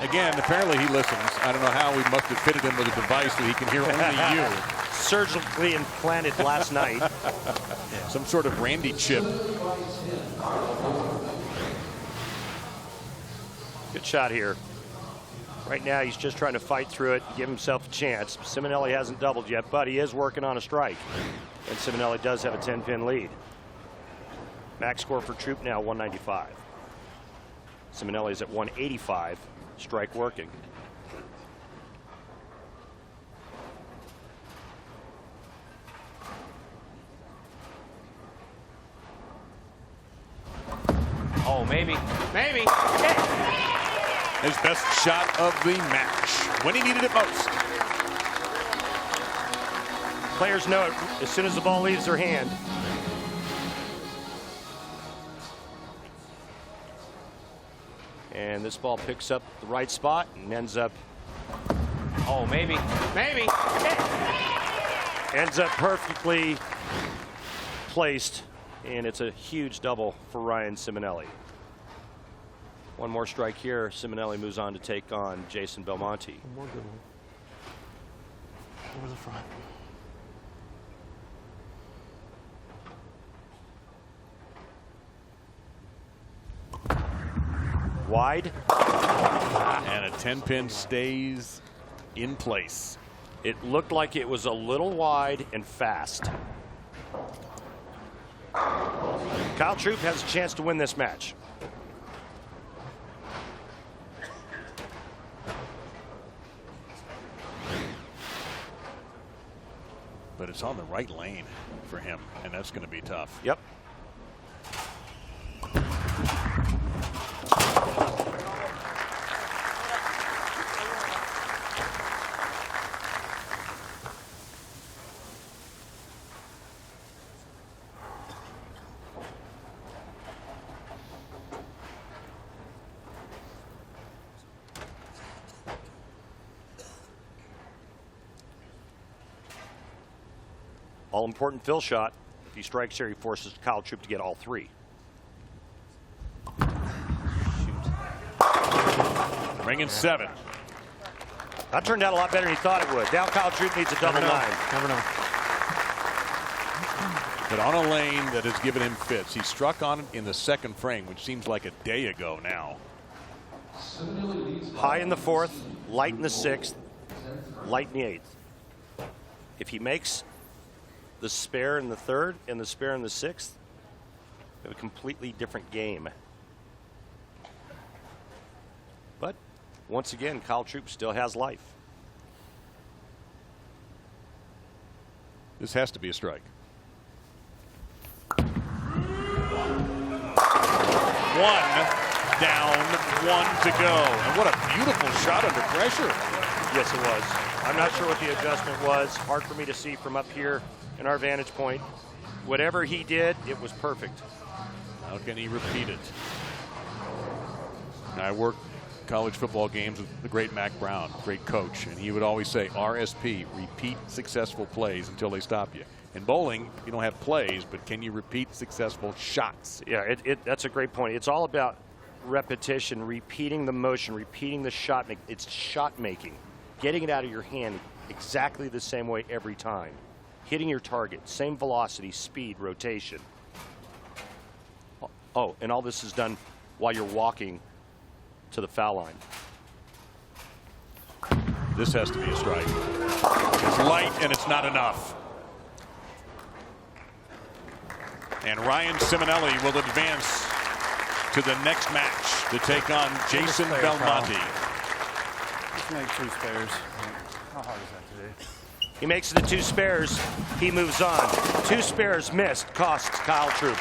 Again, apparently he listens. I don't know how we must have fitted him with a device that he can hear only you. Surgically implanted last night. Some sort of Randy chip. Good shot here. Right now, he's just trying to fight through it, give himself a chance. Ciminelli hasn't doubled yet, but he is working on a strike. And Ciminelli does have a 10-pin lead. Max score for Troup now 195. Ciminelli is at 185. Strike working. Oh maybe. Maybe. His best shot of the match when he needed it most. Players know it as soon as the ball leaves their hand. And this ball picks up the right spot and ends up. Oh, maybe. Maybe. Ends up perfectly placed, and it's a huge double for Ryan Ciminelli. One more strike here. Ciminelli moves on to take on Jason Belmonte. One more good one. Over the front. Wide. And a 10-pin stays in place. It looked like it was a little wide and fast. Kyle Troup has a chance to win this match. But it's on the right lane for him, and that's going to be tough. Yep. All-important fill shot. If he strikes here, he forces Kyle Troup to get all three. Bringing 7. That turned out a lot better than he thought it would. Now Kyle Troup needs a double 9. Never know. But on a lane that has given him fits. He struck on it in the second frame, which seems like a day ago now. High in the 4th, light in the 6th, light in the 8th. If he makes the spare in the 3rd and the spare in the 6th, we have a completely different game. But once again, Kyle Troup still has life. This has to be a strike. 1 down, 1 to go. And what a beautiful shot under pressure. Yes, it was. I'm not sure what the adjustment was. Hard for me to see from up here in our vantage point. Whatever he did, it was perfect. How can he repeat it? I worked college football games with the great Mac Brown, great coach, and he would always say, RSP, repeat successful plays until they stop you. In bowling, you don't have plays, but can you repeat successful shots? Yeah, that's a great point. It's all about repetition, repeating the motion, repeating the shot. It's shot making, getting it out of your hand exactly the same way every time. Hitting your target, same velocity, speed, rotation. Oh, and all this is done while you're walking to the foul line. This has to be a strike. It's light and it's not enough. And Ryan Ciminelli will advance to the next match to take on Jason Belmonte. Just make 2 spares. How hard is that to do? He makes the 2 spares. He moves on. 2 spares missed costs Kyle Troup.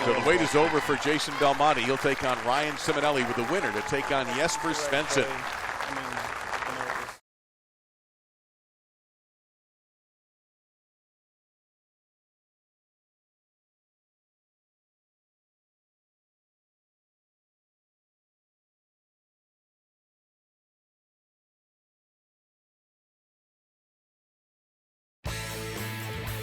So the wait is over for Jason Belmonte. He'll take on Ryan Ciminelli with the winner to take on Jesper Svensson.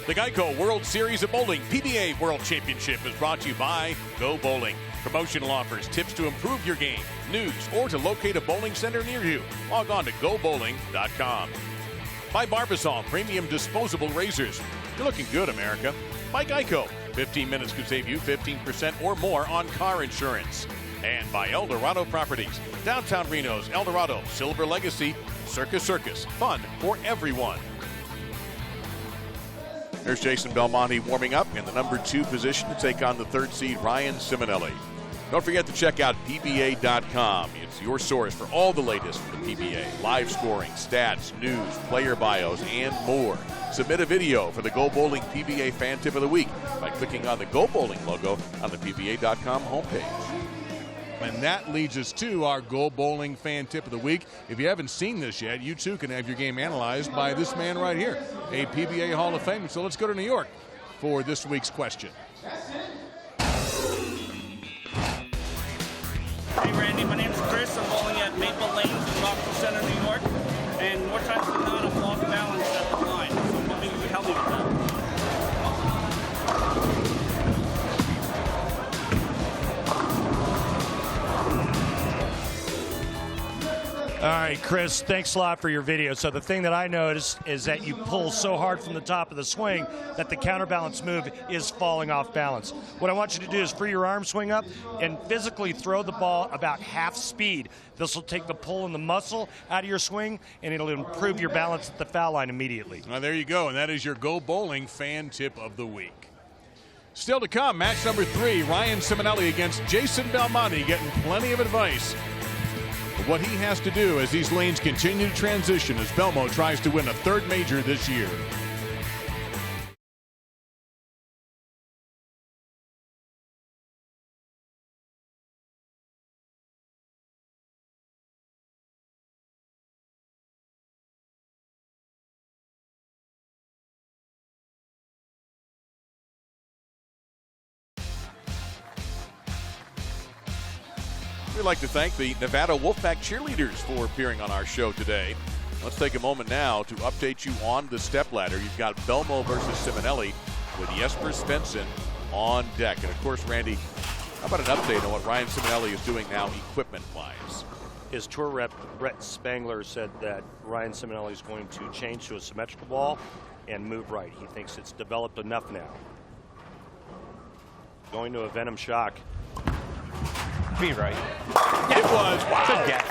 The GEICO World Series of Bowling PBA World Championship is brought to you by Go Bowling. Promotional offers, tips to improve your game, news, or to locate a bowling center near you. Log on to gobowling.com. By Barbasol Premium Disposable Razors. You're looking good, America. By GEICO. 15 minutes could save you 15% or more on car insurance. And by El Dorado Properties. Downtown Reno's El Dorado, Silver Legacy, Circus. Fun for everyone. There's Jason Belmonte warming up in the number 2 position to take on the 3rd seed Ryan Ciminelli. Don't forget to check out PBA.com. It's your source for all the latest from the PBA. Live scoring, stats, news, player bios, and more. Submit a video for the Go Bowling PBA Fan Tip of the Week by clicking on the Go Bowling logo on the PBA.com homepage. And that leads us to our Go Bowling Fan Tip of the Week. If you haven't seen this yet, you too can have your game analyzed by this man right here, a PBA Hall of Famer. So let's go to New York for this week's question. Hey Randy, my name is Chris. I'm bowling at Maple Lanes in Rockville Center, New York. And more times than not, I'm off balance at the line. So I'm hoping you can help me with that. All right, Chris, thanks a lot for your video. So the thing that I noticed is that you pull so hard from the top of the swing that the counterbalance move is falling off balance. What I want you to do is free your arm swing up and physically throw the ball about half speed. This will take the pull and the muscle out of your swing, and it'll improve your balance at the foul line immediately. Well, there you go, and that is your Go Bowling Fan Tip of the Week. Still to come, match number 3, Ryan Ciminelli against Jason Belmonte, getting plenty of advice. What he has to do as these lanes continue to transition as Belmo tries to win a 3rd major this year. We'd like to thank the Nevada Wolfpack cheerleaders for appearing on our show today. Let's take a moment now to update you on the stepladder. You've got Belmo versus Ciminelli with Jesper Svensson on deck. And of course, Randy, how about an update on what Ryan Ciminelli is doing now equipment-wise? His tour rep, Brett Spangler, said that Ryan Ciminelli is going to change to a symmetrical ball and move right. He thinks it's developed enough now. Going to a Venom shock. Be right. It was. Wow. Good guess.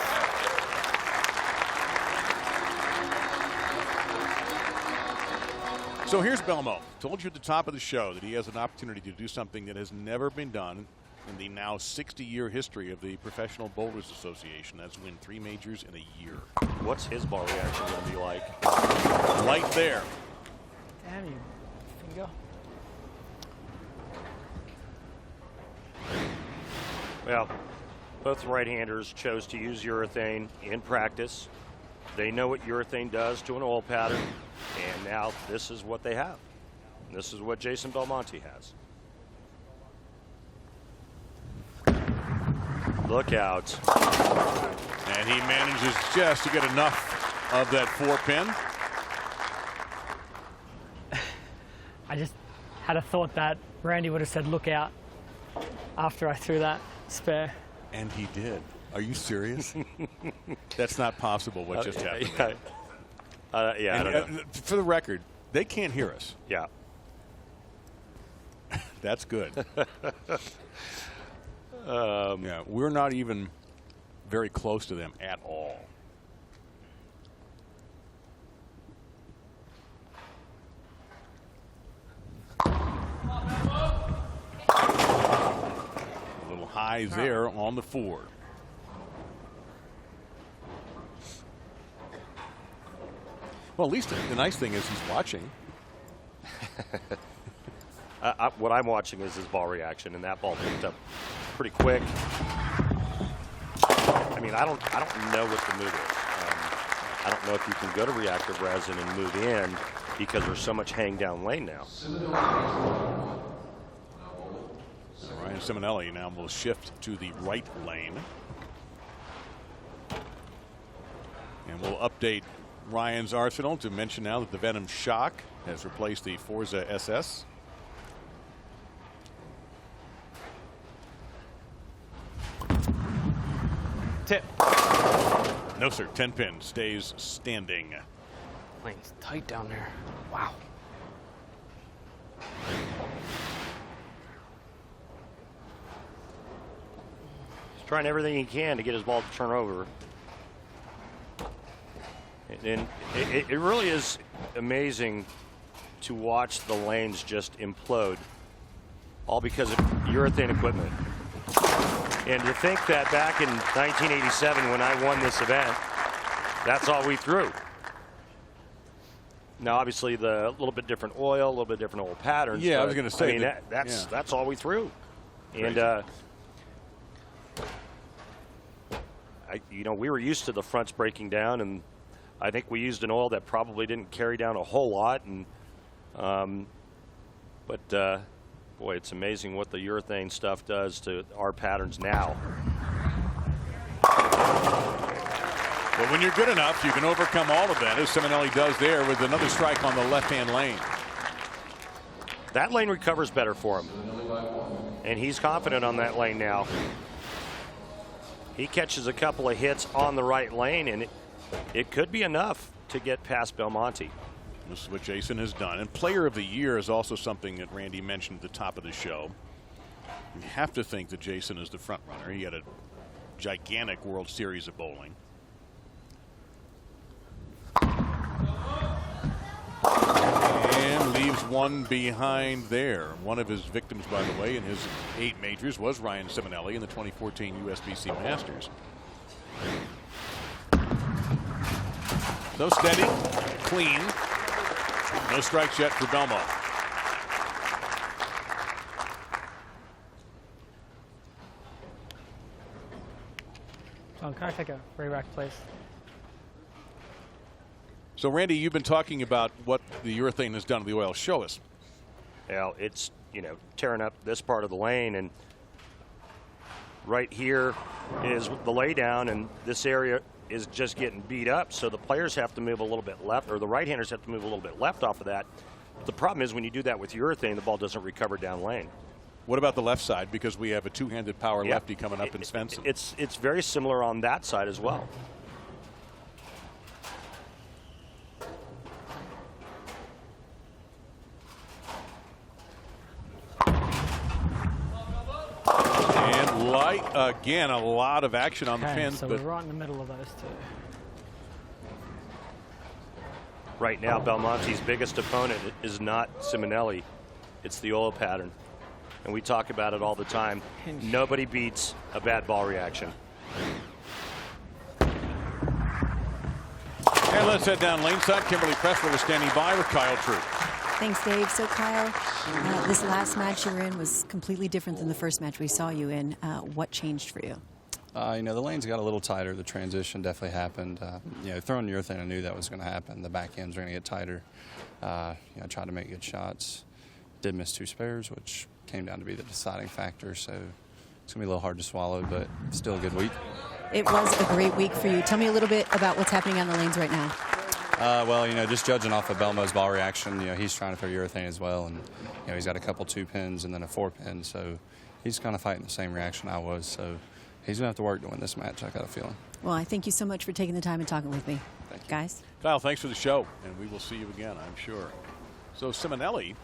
So here's Belmo. Told you at the top of the show that he has an opportunity to do something that has never been done in the now 60-year history of the Professional Bowlers Association. That's win 3 majors in a year. What's his ball reaction going to be like? Right there. Damn you, finger. Well, both right-handers chose to use urethane in practice. They know what urethane does to an oil pattern, and now this is what they have. This is what Jason Belmonte has. Look out. And he manages just to get enough of that 4-pin. I just had a thought that Randy would have said, "Look out," after I threw that spare. And he did. Are you serious? That's not possible what just happened. Yeah, I don't know. For the record, they can't hear us. Yeah. That's good. Yeah, we're not even very close to them at all. A little high there on the 4. Well, at least the nice thing is he's watching. What I'm watching is his ball reaction, and that ball picked up pretty quick. I mean, I don't know what the move is. I don't know if you can go to reactive resin and move in because there's so much hang down lane now. Ryan Ciminelli now will shift to the right lane. And we'll update Ryan's arsenal to mention now that the Venom Shock has replaced the Forza SS. Tip. No, sir. 10-pin stays standing. Lane's tight down there. Wow. He's trying everything he can to get his ball to turn over. And it really is amazing to watch the lanes just implode, all because of urethane equipment. And to think that back in 1987 when I won this event, that's all we threw. Now, obviously, the little bit different oil, a little bit different oil patterns. Yeah, I was going to say. I mean, that's all we threw. Crazy. And, we were used to the fronts breaking down, and I think we used an oil that probably didn't carry down a whole lot. And boy, it's amazing what the urethane stuff does to our patterns now. But when you're good enough, you can overcome all of that, as Ciminelli does there with another strike on the left-hand lane. That lane recovers better for him, and he's confident on that lane now. He catches a couple of hits on the right lane, and it could be enough to get past Belmonte. This is what Jason has done. And Player of the Year is also something that Randy mentioned at the top of the show. You have to think that Jason is the front runner. He had a gigantic World Series of bowling. And leaves one behind there. One of his victims, by the way, in his 8 majors was Ryan Ciminelli in the 2014 USBC Masters. So steady, clean. No strikes yet for Belmo. John, can I take a re-rack, please? So, Randy, you've been talking about what the urethane has done to the oil. Show us. Well, it's, tearing up this part of the lane, and right here is the laydown, and this area is just getting beat up, so the players have to move a little bit left, or the right-handers have to move a little bit left off of that. But the problem is when you do that with urethane, the ball doesn't recover down lane. What about the left side? Because we have a two-handed power lefty coming up in Svensson. It's very similar on that side as well. And light again, a lot of action on the pins. So but we're right in the middle of those two. Right now, Belmonte's biggest opponent is not Ciminelli. It's the oil pattern. And we talk about it all the time. Nobody beats a bad ball reaction. And let's head down lane side. Kimberly Pressler was standing by with Kyle Troup. Thanks, Dave. So, Kyle, this last match you were in was completely different than the first match we saw you in. What changed for you? The lanes got a little tighter. The transition definitely happened. Throwing urethane, I knew that was going to happen. The back ends are going to get tighter. I tried to make good shots. Did miss 2 spares, which came down to be the deciding factor. So it's going to be a little hard to swallow, but still a good week. It was a great week for you. Tell me a little bit about what's happening on the lanes right now. Just judging off of Belmo's ball reaction, he's trying to throw urethane as well, and he's got a couple 2-pins and then a 4-pin, so he's kind of fighting the same reaction I was. So he's gonna have to work to win this match. I got a feeling. Well, I thank you so much for taking the time and talking with me, guys. Kyle, thanks for the show, and we will see you again, I'm sure. So Ciminelli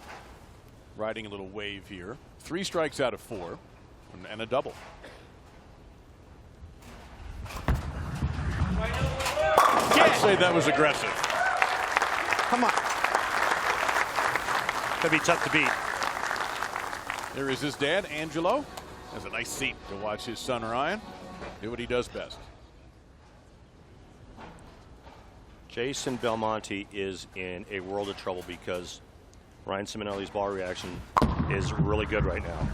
riding a little wave here. 3 strikes out of 4, and a double. I'd say that was aggressive. Come on. That'd be tough to beat. There is his dad, Angelo. Has a nice seat to watch his son, Ryan, do what he does best. Jason Belmonte is in a world of trouble because Ryan Ciminelli's ball reaction is really good right now.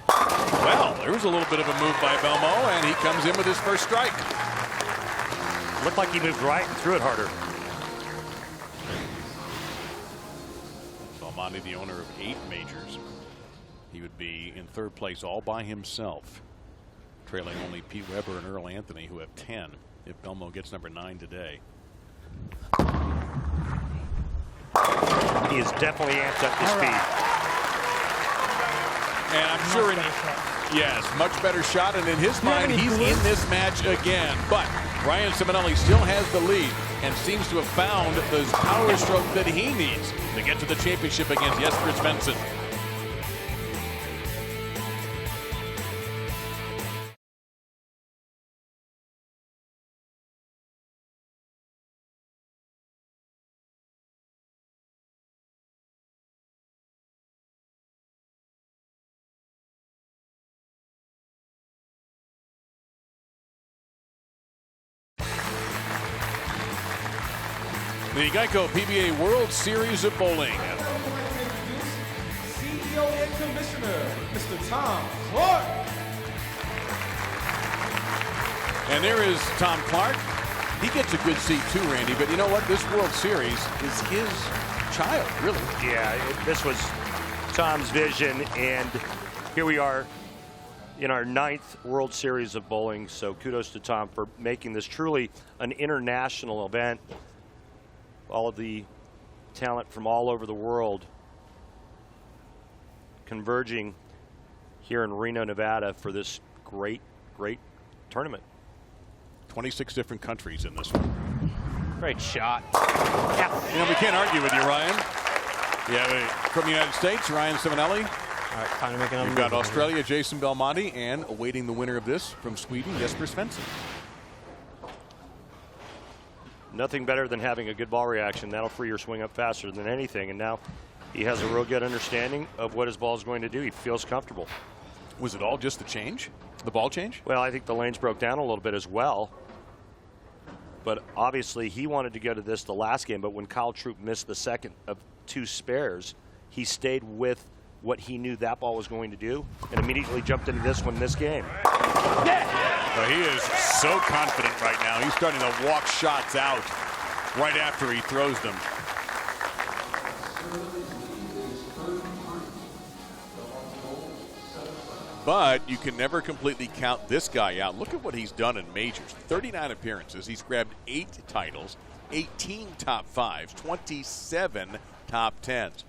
Well, there was a little bit of a move by Belmo, and he comes in with his first strike. Looked like he moved right and threw it harder. Belmonte, the owner of 8 majors. He would be in 3rd place all by himself, trailing only Pete Weber and Earl Anthony, who have 10, if Belmo gets number 9 today. He is definitely amped up his speed. And I'm sure, yes, much better shot. And in his mind, he's in this match again. But Ryan Ciminelli still has the lead and seems to have found the power stroke that he needs to get to the championship against Jesper Svensson. The GEICO PBA World Series of Bowling. CEO and Commissioner, Mr. Tom Clark. And there is Tom Clark. He gets a good seat too, Randy, but you know what? This World Series is his child, really. Yeah, this was Tom's vision, and here we are in our 9th World Series of Bowling, so kudos to Tom for making this truly an international event. All of the talent from all over the world converging here in Reno, Nevada for this great, great tournament. 26 different countries in this one. Great shot. Yeah. You know, we can't argue with you, Ryan. Yeah, from the United States, Ryan Ciminelli. All right, time to make another You've got move. Australia, Jason Belmonte, and awaiting the winner of this from Sweden, Jesper Svensson. Nothing better than having a good ball reaction. That'll free your swing up faster than anything. And now he has a real good understanding of what his ball is going to do. He feels comfortable. Was it all just the change? The ball change? Well, I think the lanes broke down a little bit as well. But obviously he wanted to go to this the last game. But when Kyle Troup missed the second of 2 spares, he stayed with what he knew that ball was going to do and immediately jumped into this one this game. Well, he is so confident right now. He's starting to walk shots out right after he throws them. But you can never completely count this guy out. Look at what he's done in majors. 39 appearances. He's grabbed 8 titles, 18 top 5s, 27 top 10s.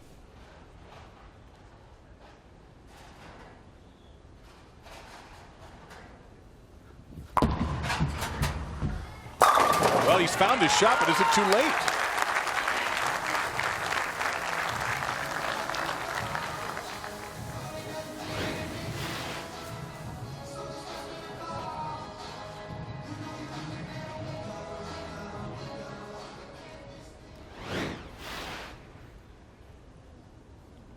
Well, he's found his shot, but is it too late?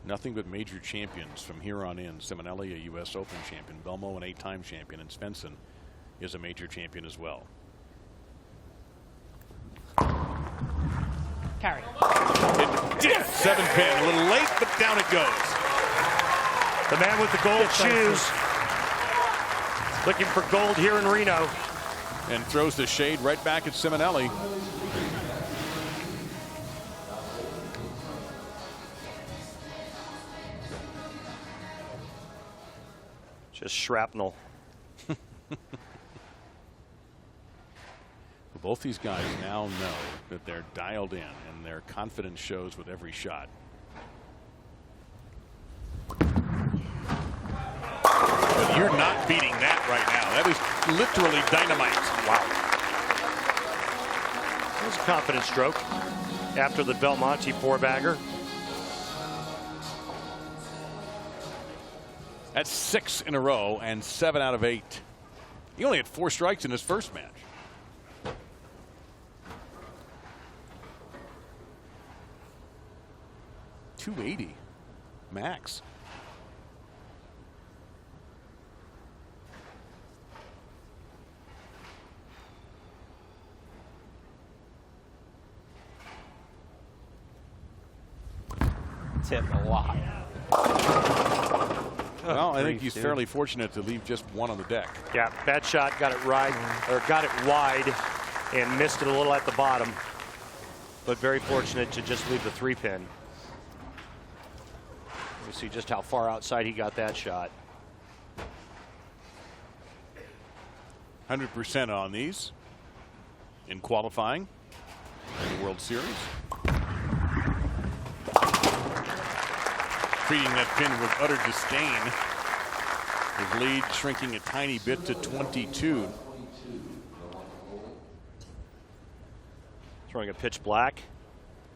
Nothing but major champions from here on in. Ciminelli, a U.S. Open champion. Belmo, an 8-time champion. And Svensson is a major champion as well. Carry. It did. 7-pin. A little late, but down it goes. The man with the gold shoes. Looking for gold here in Reno. And throws the shade right back at Ciminelli. Just shrapnel. Both these guys now know that they're dialed in, and their confidence shows with every shot. But you're not beating that right now. That is literally dynamite. Wow. That was a confident stroke after the Belmonte 4-bagger. That's 6 in a row and 7 out of 8. He only had 4 strikes in his first match. .280 max. Tip a lot. Well, I think he's fairly fortunate to leave just 1 on the deck. Yeah, bad shot, got it right, or got it wide and missed it a little at the bottom. But very fortunate to just leave the 3-pin. You see just how far outside he got that shot. 100% on these in qualifying in the World Series. Treating that pin with utter disdain. His lead shrinking a tiny bit to 22. Throwing a pitch black.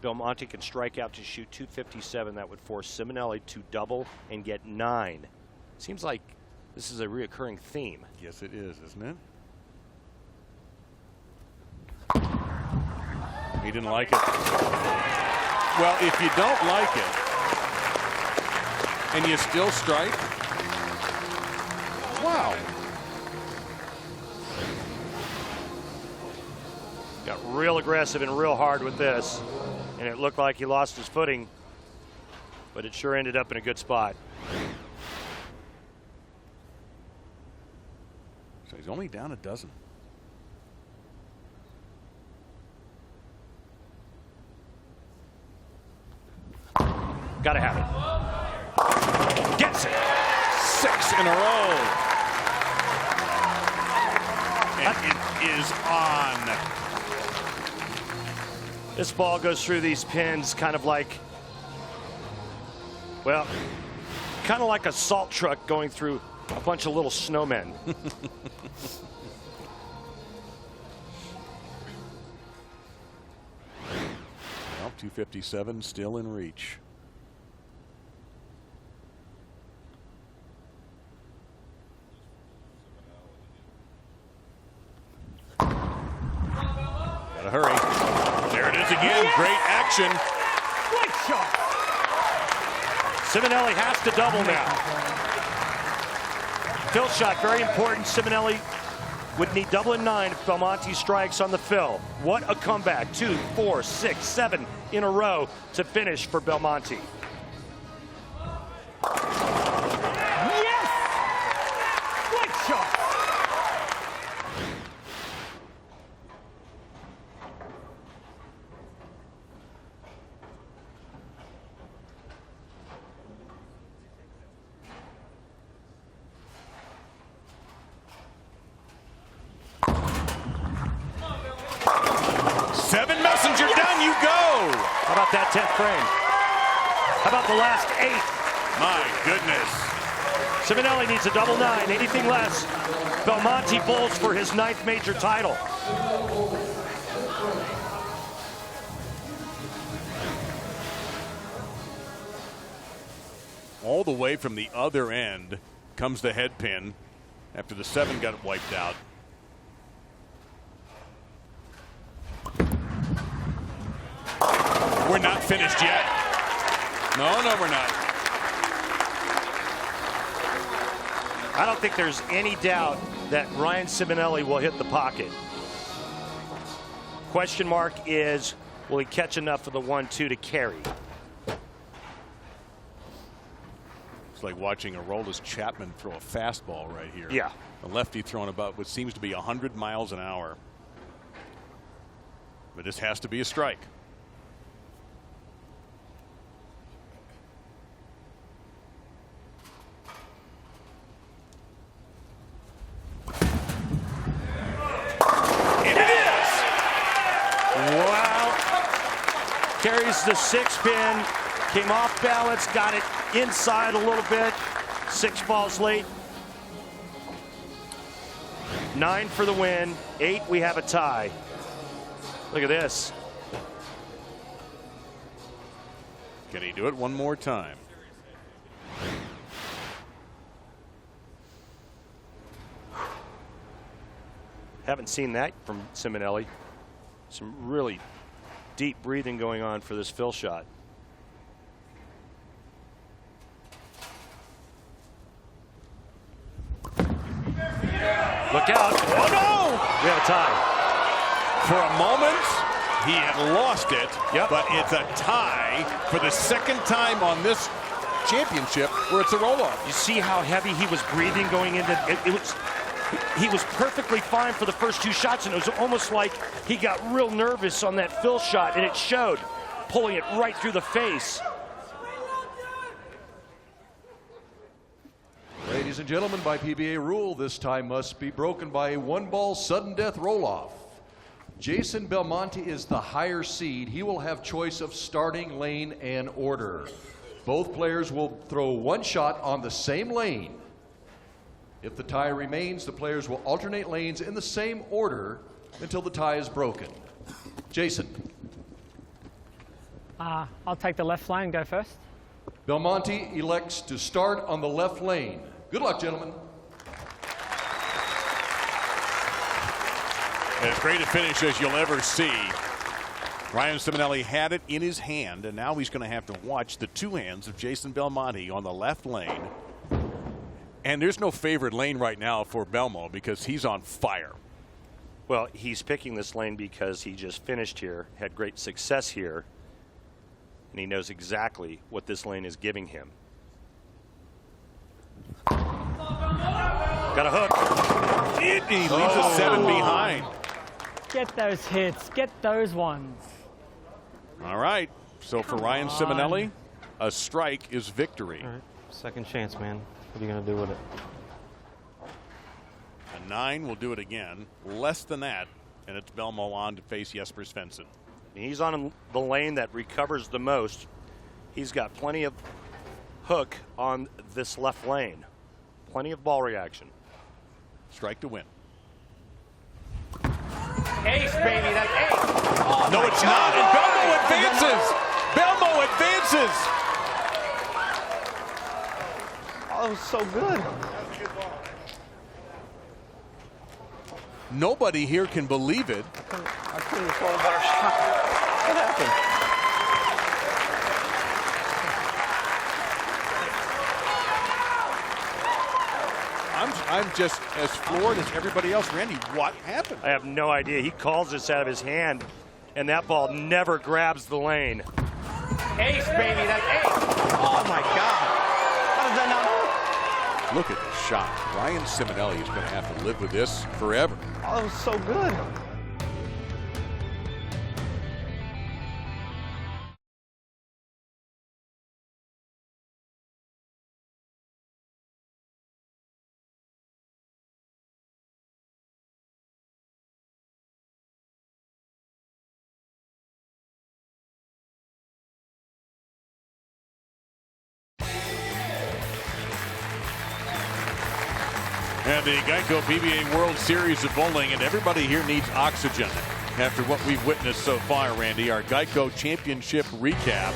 Belmonte can strike out to shoot .257. That would force Ciminelli to double and get 9. Seems like this is a reoccurring theme. Yes, it is, isn't it? He didn't like it. Well, if you don't like it and you still strike, wow. Got got real aggressive and real hard with this, and it looked like he lost his footing, but it sure ended up in a good spot. So he's only down a dozen. Gotta have it. Gets it. 6 in a row. And it is on. This ball goes through these pins kind of like, well, kind of like a salt truck going through a bunch of little snowmen. Well, 257 still in reach. Gotta hurry. There it is again. Yes! Great action. Great shot. Ciminelli has to double now. Fill shot, very important. Ciminelli would need double and 9 if Belmonte strikes on the fill. What a comeback. 2, 4, 6, 7 in a row to finish for Belmonte. Yes! Great shot. Down you go. How about that 10th frame? How about the last 8? My goodness. Ciminelli needs a double 9. Anything less, Belmonte bowls for his 9th major title. All the way from the other end comes the head pin after the 7 got wiped out. We're not finished yet. No, we're not. I don't think there's any doubt that Ryan Ciminelli will hit the pocket. Question mark is, will he catch enough of the 1-2 to carry? It's like watching Aroldis Chapman throw a fastball right here. Yeah. A lefty throwing about what seems to be 100 miles an hour. But this has to be a strike. Carries the 6 pin, came off balance, got it inside a little bit. 6 falls late. 9 for the win. 8, we have a tie. Look at this. Can he do it one more time? Haven't seen that from Ciminelli. Some really deep breathing going on for this fill shot. Look out. Oh no! We have a tie. For a moment, he had lost it, yep. But it's a tie for the 2nd time on this championship where it's a roll-off. You see how heavy he was breathing going into it. He was perfectly fine for the first 2 shots, and it was almost like he got real nervous on that fill shot, and it showed, pulling it right through the face. Ladies and gentlemen, by PBA rule, this tie must be broken by a 1-ball sudden death roll-off. Jason Belmonte is the higher seed. He will have choice of starting lane and order. Both players will throw 1 shot on the same lane. If the tie remains, the players will alternate lanes in the same order until the tie is broken. Jason. I'll take the left lane, go first. Belmonte elects to start on the left lane. Good luck, gentlemen. As great a finish as you'll ever see. Ryan Ciminelli had it in his hand, and now he's going to have to watch the 2 hands of Jason Belmonte on the left lane. And there's no favorite lane right now for Belmo because he's on fire. Well, he's picking this lane because he just finished here, had great success here, and he knows exactly what this lane is giving him. Got a hook. He leaves a 7 behind. Get those hits. Get those ones. All right. So for Ryan Ciminelli, a strike is victory. All right. Second chance, man. What are you going to do with it? A 9 will do it again. Less than that, and it's Belmonte on to face Jesper Svensson. He's on the lane that recovers the most. He's got plenty of hook on this left lane. Plenty of ball reaction. Strike to win. Ace, baby, that's ace. Oh, No, it's not. And Belmo advances. Belmo advances. Oh, that was so good. Nobody here can believe it. I couldn't throw a better shot. What happened? I'm just as floored as everybody else. Randy, what happened? I have no idea. He calls this out of his hand, and that ball never grabs the lane. Ace, baby, that's ace. Oh, my God. How does that not work? Look at the shot. Ryan Ciminelli is going to have to live with this forever. Oh, that was so good. And the GEICO PBA World Series of Bowling, and everybody here needs oxygen after what we've witnessed so far, Randy. Our GEICO Championship recap.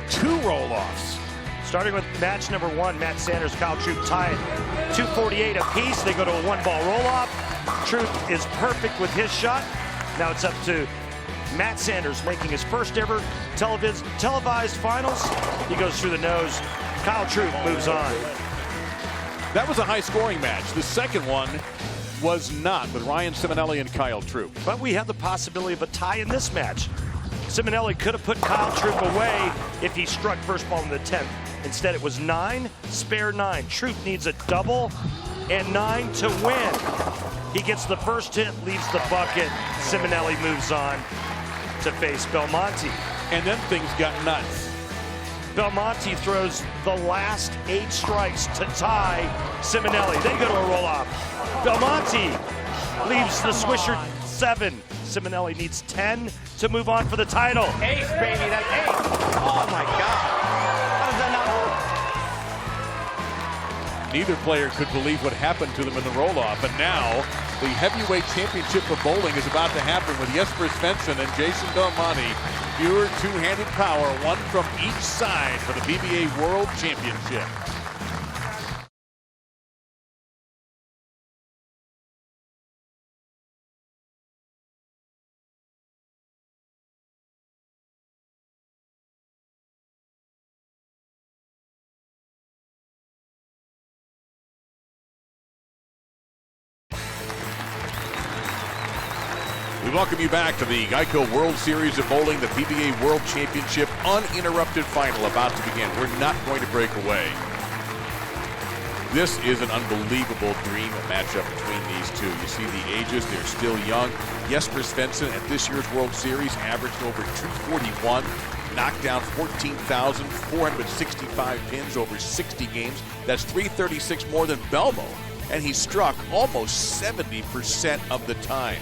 2 roll-offs. Starting with match number 1, Matt Sanders, Kyle Troup tied 248 apiece. They go to a 1-ball roll-off. Troup is perfect with his shot. Now it's up to Matt Sanders making his first ever televised finals. He goes through the nose. Kyle Troup moves on. That was a high-scoring match. The second one was not, with Ryan Ciminelli and Kyle Troup. But we have the possibility of a tie in this match. Ciminelli could have put Kyle Troup away if he struck first ball in the 10th. Instead, it was 9, spare 9. Troup needs a double and 9 to win. He gets the first hit, leaves the bucket. Ciminelli moves on to face Belmonte. And then things got nuts. Belmonte throws the last 8 strikes to tie Ciminelli. They go to a roll-off. Belmonte leaves the Swisher 7. Ciminelli needs 10 to move on for the title. Ace, baby, that's ace. Oh, my God. How does that not work? Neither player could believe what happened to them in the roll-off. And now the heavyweight championship of bowling is about to happen with Jesper Svensson and Jason Belmonte. Pure two-handed power, one from each side for the PBA World Championship. We welcome you back to the GEICO World Series of Bowling, the PBA World Championship uninterrupted final about to begin. We're not going to break away. This is an unbelievable dream matchup between these two. You see the ages, they're still young. Jesper Svensson at this year's World Series averaged over 241, knocked down 14,465 pins over 60 games. That's 336 more than Belmo, and he struck almost 70% of the time.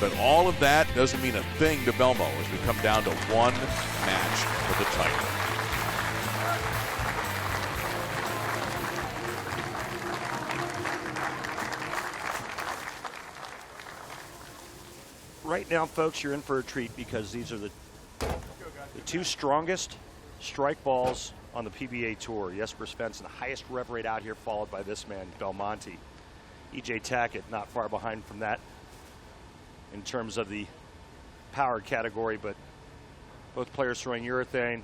But all of that doesn't mean a thing to Belmo as we come down to one match for the title. Right now, folks, you're in for a treat because these are the 2 strongest strike balls on the PBA Tour. Jesper Svensson, the highest rev rate out here, followed by this man, Belmonte. E.J. Tackett not far behind from that in terms of the power category, but both players throwing urethane,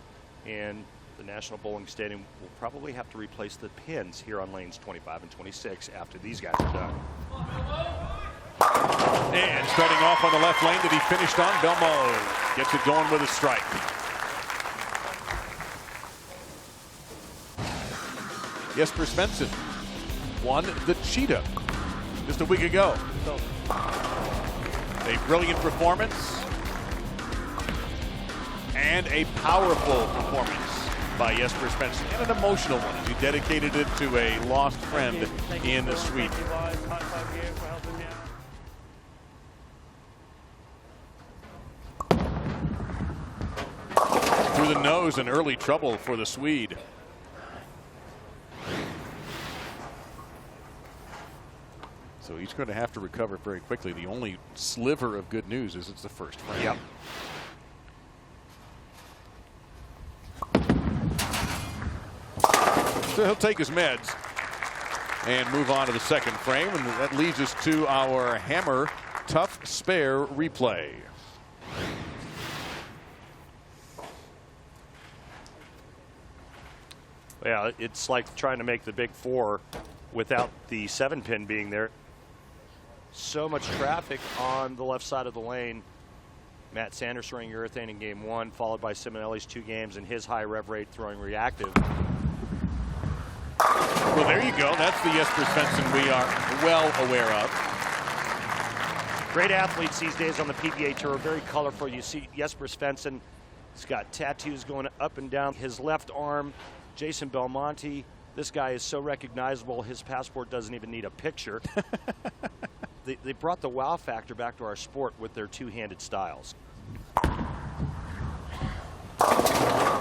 and the National Bowling Stadium will probably have to replace the pins here on lanes 25 and 26 after these guys are done. And starting off on the left lane that he finished on, Belmonte gets it going with a strike. Jesper Svensson won the Cheetah just a week ago. A brilliant performance and a powerful performance by Jesper Svensson, and an emotional one as he dedicated it to a lost friend in Sweden. Through the nose and early trouble for the Swede. So he's going to have to recover very quickly. The only sliver of good news is it's the first frame. Yep. So he'll take his meds and move on to the second frame, and that leads us to our hammer tough spare replay. Yeah, it's like trying to make the big four without the 7-pin being there. So much traffic on the left side of the lane. Matt Sanders throwing urethane in game 1, followed by Ciminelli's 2 games and his high rev rate throwing reactive. Well, there you go. That's the Jesper Svensson we are well aware of. Great athletes these days on the PBA Tour, very colorful. You see Jesper Svensson, he's got tattoos going up and down his left arm. Jason Belmonte, this guy is so recognizable, his passport doesn't even need a picture. They brought the wow factor back to our sport with their two-handed styles.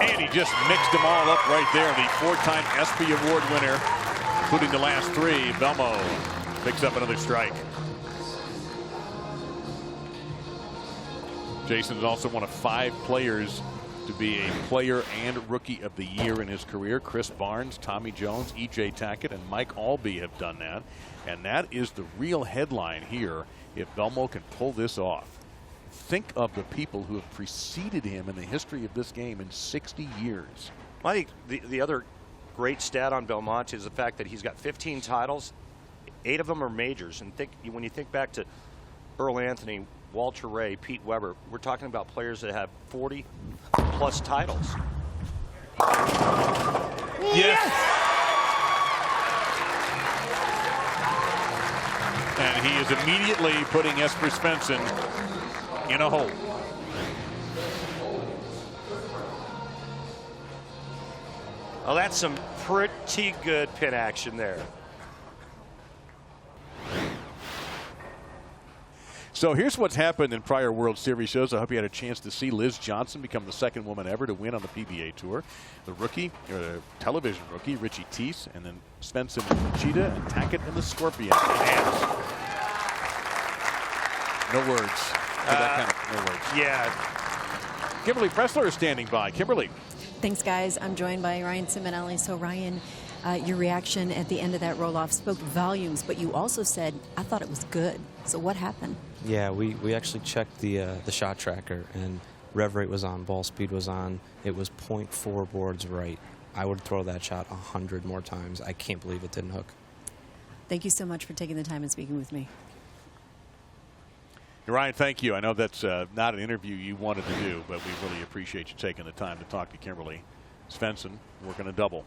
And he just mixed them all up right there. The 4-time ESPY Award winner, including the last 3. Belmonte picks up another strike. Jason's also one of 5 players to be a player and rookie of the year in his career. Chris Barnes, Tommy Jones, E.J. Tackett, and Mike Albee have done that. And that is the real headline here if Belmonte can pull this off. Think of the people who have preceded him in the history of this game in 60 years. I think the other great stat on Belmonte is the fact that he's got 15 titles. 8 of them are majors. And when you think back to Earl Anthony, Walter Ray, Pete Weber, we're talking about players that have 40+ titles. Yes! And he is immediately putting Jesper Svensson in a hole. Well, that's some pretty good pin action there. So here's what's happened in prior World Series shows. I hope you had a chance to see Liz Johnson become the 2nd woman ever to win on the PBA Tour. The rookie, or the television rookie, Richie Teese, and then Svensson in the Cheetah, and Tackett in the Scorpion. No words. No words. Yeah. Kimberly Pressler is standing by. Kimberly. Thanks, guys. I'm joined by Ryan Ciminelli. So, Ryan, your reaction at the end of that roll-off spoke volumes, but you also said, I thought it was good. So what happened? Yeah, we actually checked the shot tracker, and rev rate was on, ball speed was on. It was 0.4 boards right. I would throw that shot 100 more times. I can't believe it didn't hook. Thank you so much for taking the time and speaking with me. Ryan, thank you. I know that's not an interview you wanted to do, but we really appreciate you taking the time to talk to Kimberly. Svensson working a double.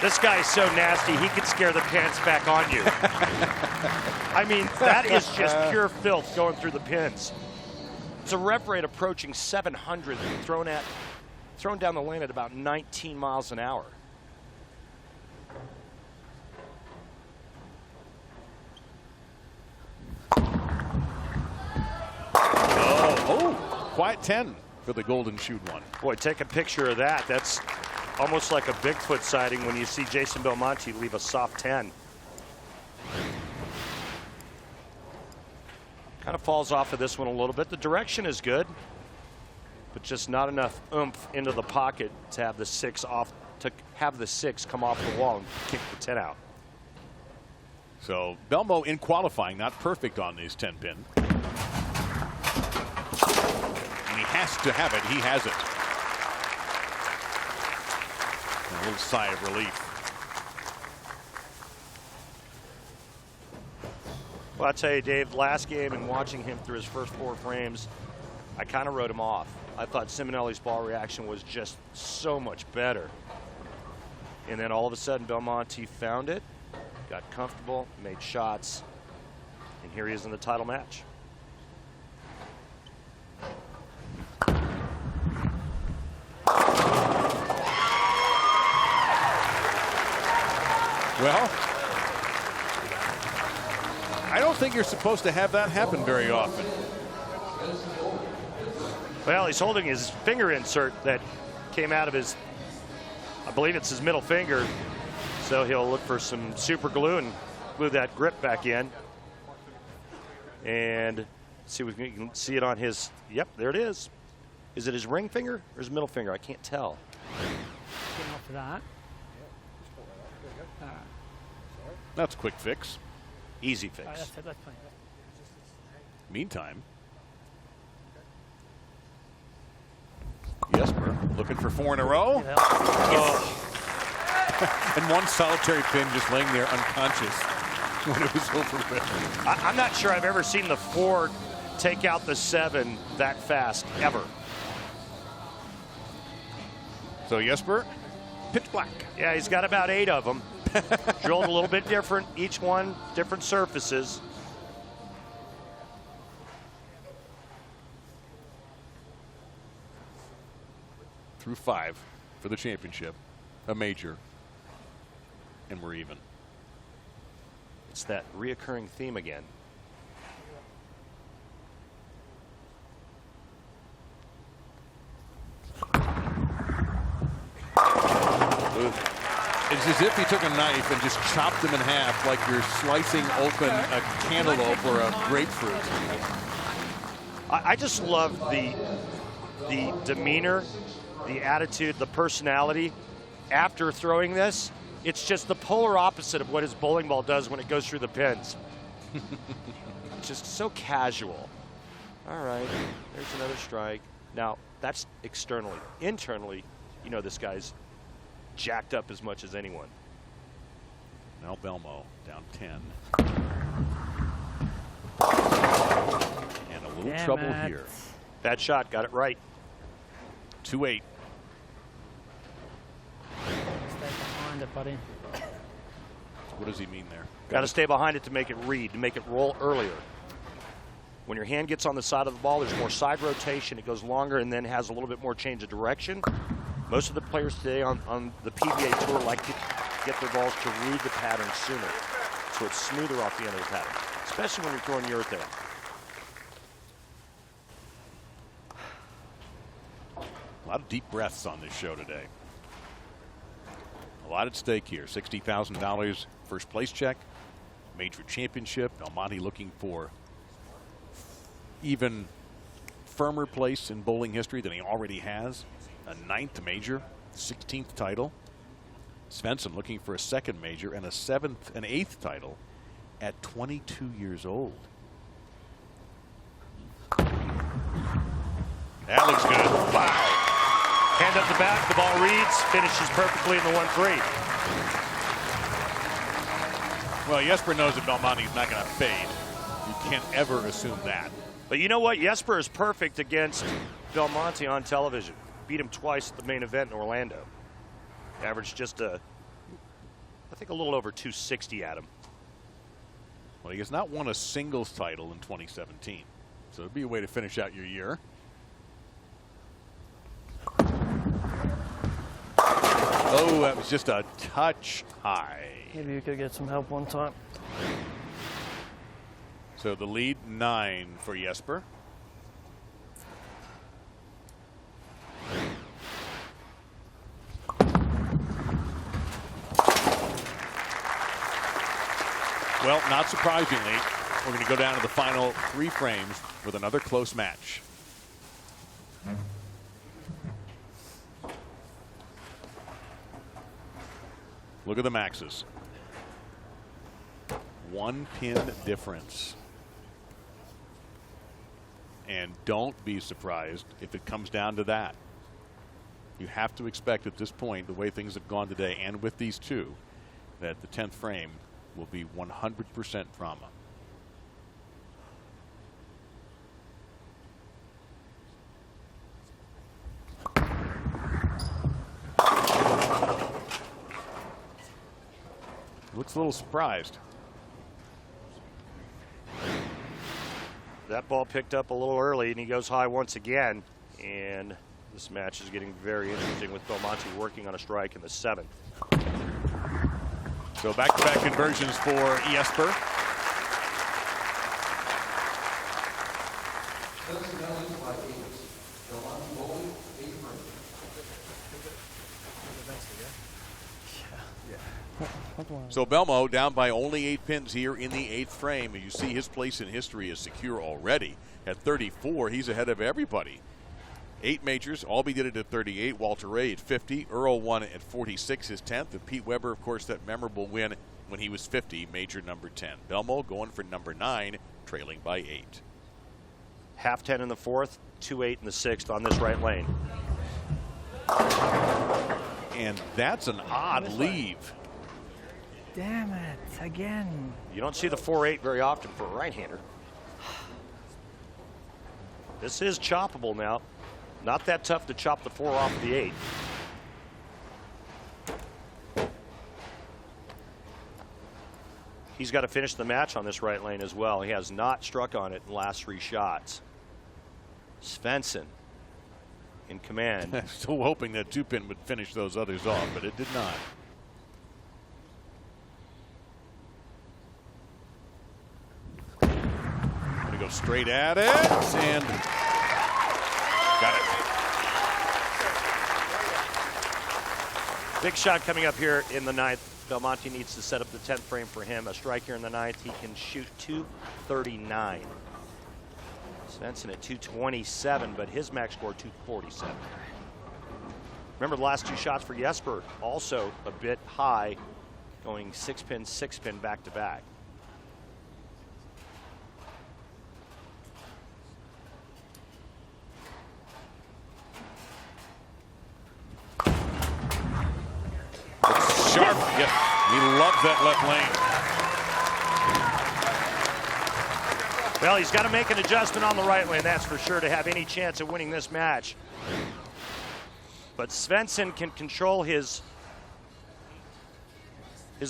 This guy is so nasty, he could scare the pants back on you. I mean, that is just pure filth going through the pins. It's a rev rate approaching 700, thrown down the lane at about 19 miles an hour. Oh, quiet 10 for the golden shoot one. Boy, take a picture of that. That's almost like a Bigfoot sighting when you see Jason Belmonte leave a soft 10. Kind of falls off of this one a little bit. The direction is good, but just not enough oomph into the pocket to have the 6 come off the wall and kick the 10 out. So Belmonte in qualifying, not perfect on these 10-pin. And he has to have it. He has it. A little sigh of relief. Well, I'll tell you, Dave, last game and watching him through his first 4 frames, I kind of wrote him off. I thought Ciminelli's ball reaction was just so much better. And then all of a sudden, Belmonte found it, got comfortable, made shots, and here he is in the title match. Well, I don't think you're supposed to have that happen very often. Well, he's holding his finger insert that came out of his, I believe it's his middle finger. So he'll look for some super glue and glue that grip back in. And see if we can see it on his, yep, there it is. Is it his ring finger or his middle finger? I can't tell. Getting off of that. That's a quick fix. Easy fix. That's plenty. Meantime, Jesper looking for 4 in a row. Oh. And one solitary pin just laying there unconscious when it was over with. I'm not sure I've ever seen the 4 take out the 7 that fast, ever. So Jesper, pitch black. Yeah, he's got about 8 of them. Drilled a little bit different, each one different surfaces. Through 5 for the championship, a major, and we're even. It's that reoccurring theme again. It's as if he took a knife and just chopped them in half like you're slicing open a cantaloupe or a grapefruit. I just love the demeanor, the attitude, the personality after throwing this. It's just the polar opposite of what his bowling ball does when it goes through the pins. It's just so casual. All right, there's another strike. Now, that's externally. Internally, you know this guy's jacked up as much as anyone. Now Belmo down 10. And a little trouble here. Bad shot, got it right. 2-8. Stay behind it, buddy. What does he mean there? Got to stay behind it to make it read, to make it roll earlier. When your hand gets on the side of the ball, there's more side rotation. It goes longer and then has a little bit more change of direction. Most of the players today on the PBA Tour like to get their balls to read the pattern sooner, so it's smoother off the end of the pattern, especially when you're throwing urethane. A lot of deep breaths on this show today. A lot at stake here. $60,000 first place check, major championship. Belmonte looking for even firmer place in bowling history than he already has. A 9th major, 16th title. Svensson looking for a 2nd major and a 7th and 8th title at 22 years old. That looks good. Wow. Hand up the back, the ball reads, finishes perfectly in the 1-3. Well, Jesper knows that Belmonte's not going to fade. You can't ever assume that. But you know what? Jesper is perfect against Belmonte on television. Beat him twice at the main event in Orlando. Averaged just I think a little over 260 at him. Well, he has not won a singles title in 2017. So it'd be a way to finish out your year. Oh, that was just a touch high. Maybe you could get some help one time. So the lead 9 for Jesper. Well, not surprisingly, we're going to go down to the final 3 frames with another close match. Look at the maxes. 1 pin difference. And don't be surprised if it comes down to that. You have to expect at this point, the way things have gone today, and with these 2, that the 10th frame will be 100% drama. Looks a little surprised. That ball picked up a little early, and he goes high once again. And this match is getting very interesting with Belmonte working on a strike in the 7th. So back-to-back conversions for Jesper. So Belmo down by only 8 pins here in the 8th frame. You see his place in history is secure already. At 34, he's ahead of everybody. 8 majors, Albee did it at 38, Walter Ray at 50, Earl won at 46, his 10th, and Pete Weber, of course, that memorable win when he was 50, major number 10. Belmo going for number 9, trailing by 8. Half 10 in the 4th, 2-8 in the 6th on this right lane. And that's an odd leave. Damn it, again. You don't see the 4-8 very often for a right-hander. This is choppable now. Not that tough to chop the 4 off of the 8. He's got to finish the match on this right lane as well. He has not struck on it in the last 3 shots. Svensson in command. Still hoping that 2-pin would finish those others off, but it did not. Gonna go straight at it and got it. Big shot coming up here in the 9th. Belmonte needs to set up the 10th frame for him. A strike here in the 9th. He can shoot 239. Svensson at 227, but his max score 247. Remember the last 2 shots for Jesper, also a bit high, going 6-pin, 6-pin back to back. Sharp. Yeah, he loves that left lane. Well, he's got to make an adjustment on the right lane, that's for sure, to have any chance of winning this match. But Svensson can control his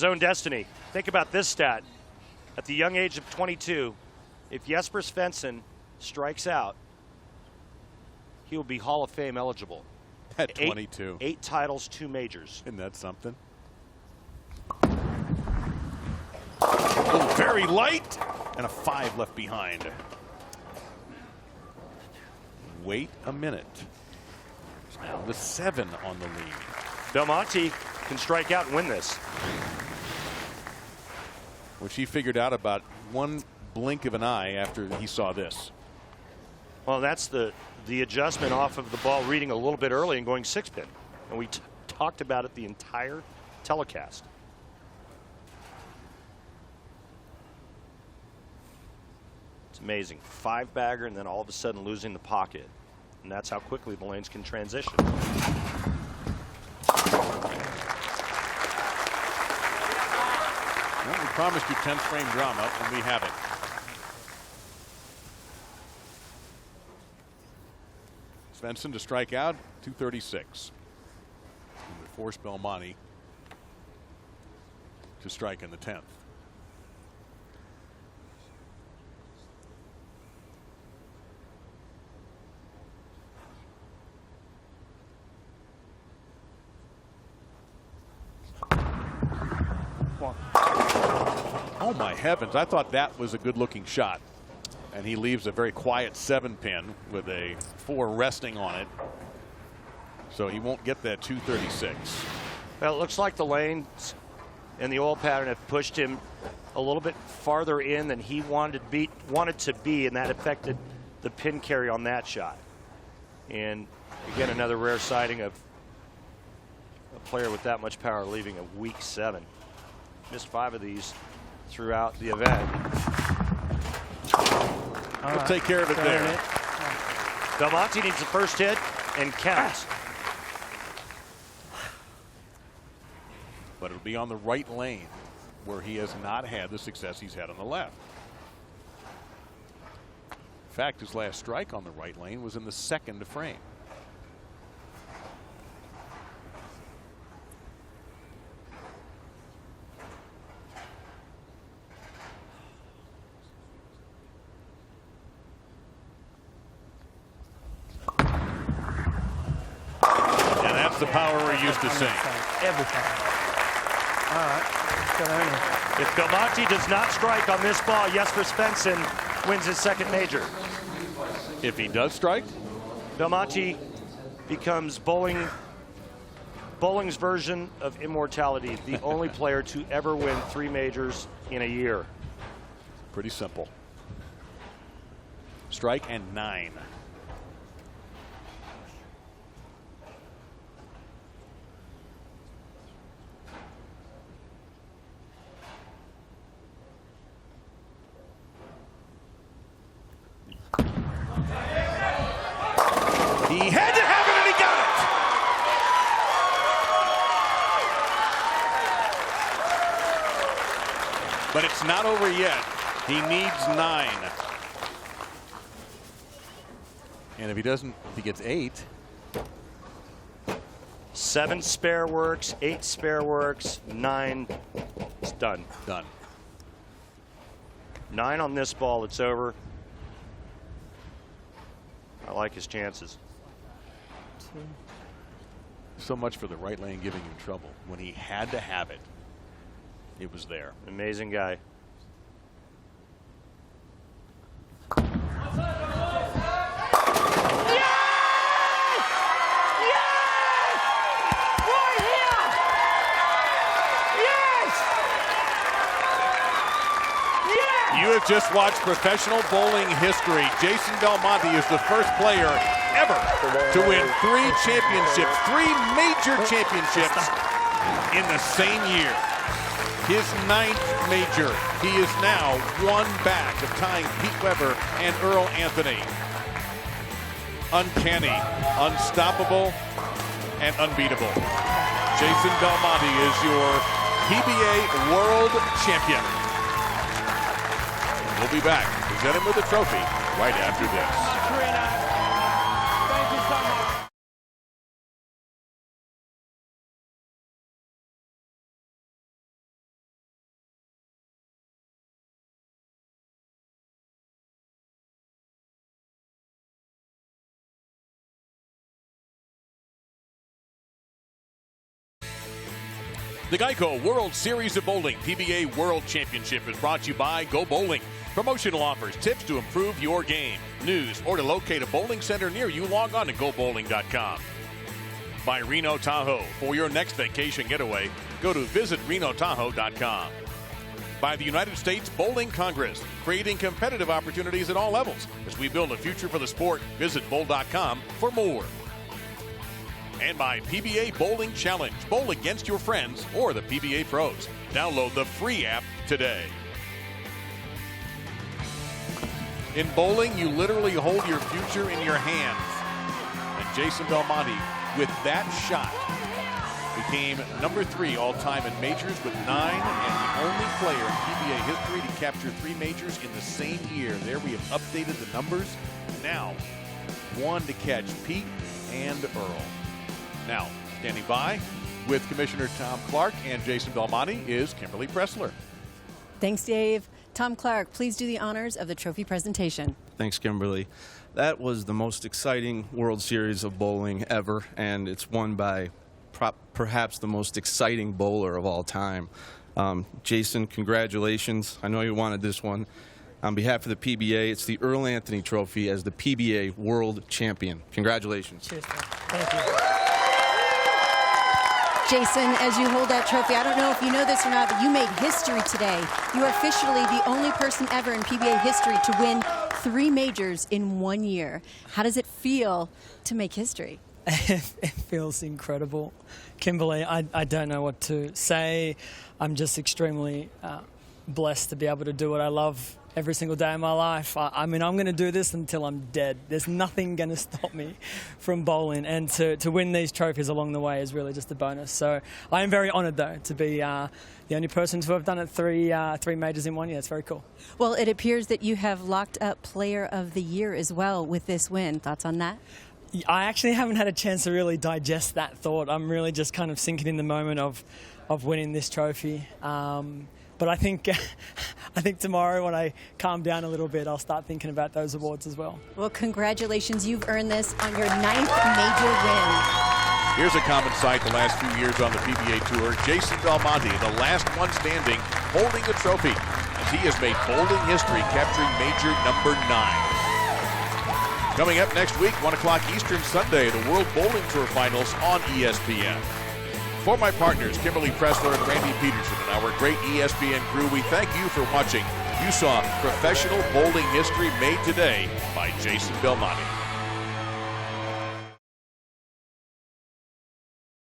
own destiny. Think about this stat. At the young age of 22, if Jesper Svensson strikes out, he will be Hall of Fame eligible. At 22. 8 titles, 2 majors. Isn't that something? Oh, very light. And a 5 left behind. Wait a minute. Now the 7 on the lead. Belmonte can strike out and win this. Which he figured out about 1 blink of an eye after he saw this. Well, that's the adjustment off of the ball reading a little bit early and going 6-pin. And we talked about it the entire telecast. It's amazing. 5-bagger and then all of a sudden losing the pocket. And that's how quickly the lanes can transition. Well, we promised you 10th frame drama, and we have it. Svensson to strike out, 236. And would force Belmonte to strike in the 10th. Oh my heavens, I thought that was a good looking shot. And he leaves a very quiet 7-pin with a 4 resting on it. So he won't get that 236. Well, it looks like the lanes and the oil pattern have pushed him a little bit farther in than he wanted to be, and that affected the pin carry on that shot. And again, another rare sighting of a player with that much power leaving a weak 7. Missed 5 of these throughout the event. We'll take care of it there. Belmonte needs the first hit and counts. But it'll be on the right lane where he has not had the success he's had on the left. In fact, his last strike on the right lane was in the 2nd frame. the power we're used to seeing. Everything. All right. Let's go Ernie. If Belmonte does not strike on this ball, Jesper Svensson wins his second major. If he does strike, Belmonte becomes bowling's version of immortality, the only player to ever win 3 majors in a year. pretty simple. Strike and 9. He had to have it, and he got it. But it's not over yet. He needs 9. And if he doesn't, if he gets 8. 7 spare works, 8 spare works, 9. It's done. Done. 9 on this ball, it's over. I like his chances. So much for the right lane giving him trouble. When he had to have it, it was there. Amazing guy. You have just watched professional bowling history. Jason Belmonte is the first player ever to win 3 championships, 3 major championships in the same year. His 9th major. He is now 1 back of tying Pete Weber and Earl Anthony. Uncanny, unstoppable, and unbeatable. Jason Belmonte is your PBA World Champion. We'll be back. Present him with a trophy right after this. Thank you so much. The GEICO World Series of Bowling PBA World Championship is brought to you by Go Bowling. Promotional offers, tips to improve your game, news, or to locate a bowling center near you, log on to GoBowling.com. By Reno Tahoe. For your next vacation getaway, go to visitrenotahoe.com. By the United States Bowling Congress, creating competitive opportunities at all levels. As we build a future for the sport, visit bowl.com for more. And by PBA Bowling Challenge. Bowl against your friends or the PBA pros. Download the free app today. In bowling, you literally hold your future in your hands. And Jason Belmonte, with that shot, became number 3 all-time in majors with 9 and the only player in PBA history to capture 3 majors in the same year. There we have updated the numbers. Now, 1 to catch Pete and Earl. Now, standing by with Commissioner Tom Clark and Jason Belmonte is Kimberly Pressler. Thanks, Dave. Tom Clark, please do the honors of the trophy presentation. Thanks, Kimberly. That was the most exciting World Series of bowling ever, and it's won by perhaps the most exciting bowler of all time. Jason, congratulations. I know you wanted this one. On behalf of the PBA, it's the Earl Anthony Trophy as the PBA World Champion. Congratulations. Cheers, man. Thank you. Jason, as you hold that trophy, I don't know if you know this or not, but you made history today. You are officially the only person ever in PBA history to win 3 majors in 1 year. How does it feel to make history? It feels incredible. Kimberly, I don't know what to say. I'm just extremely blessed to be able to do what I love every single day of my life. I mean, I'm going to do this until I'm dead. There's nothing going to stop me from bowling, and to win these trophies along the way is really just a bonus. So I am very honored, though, to be the only person to have done it 3 majors in 1 year. It's very cool. Well, it appears that you have locked up Player of the Year as well with this win. Thoughts on that? I actually haven't had a chance to really digest that thought. I'm really just kind of sinking in the moment of winning this trophy. But I think tomorrow when I calm down a little bit, I'll start thinking about those awards as well. Well, congratulations. You've earned this on your 9th major win. Here's a common sight the last few years on the PBA Tour. Jason Belmonte, the last one standing, holding the trophy as he has made bowling history, capturing major number 9. Coming up next week, 1 o'clock Eastern Sunday, the World Bowling Tour Finals on ESPN. For my partners, Kimberly Pressler and Randy Peterson, and our great ESPN crew, we thank you for watching. You saw professional bowling history made today by Jason Belmonte.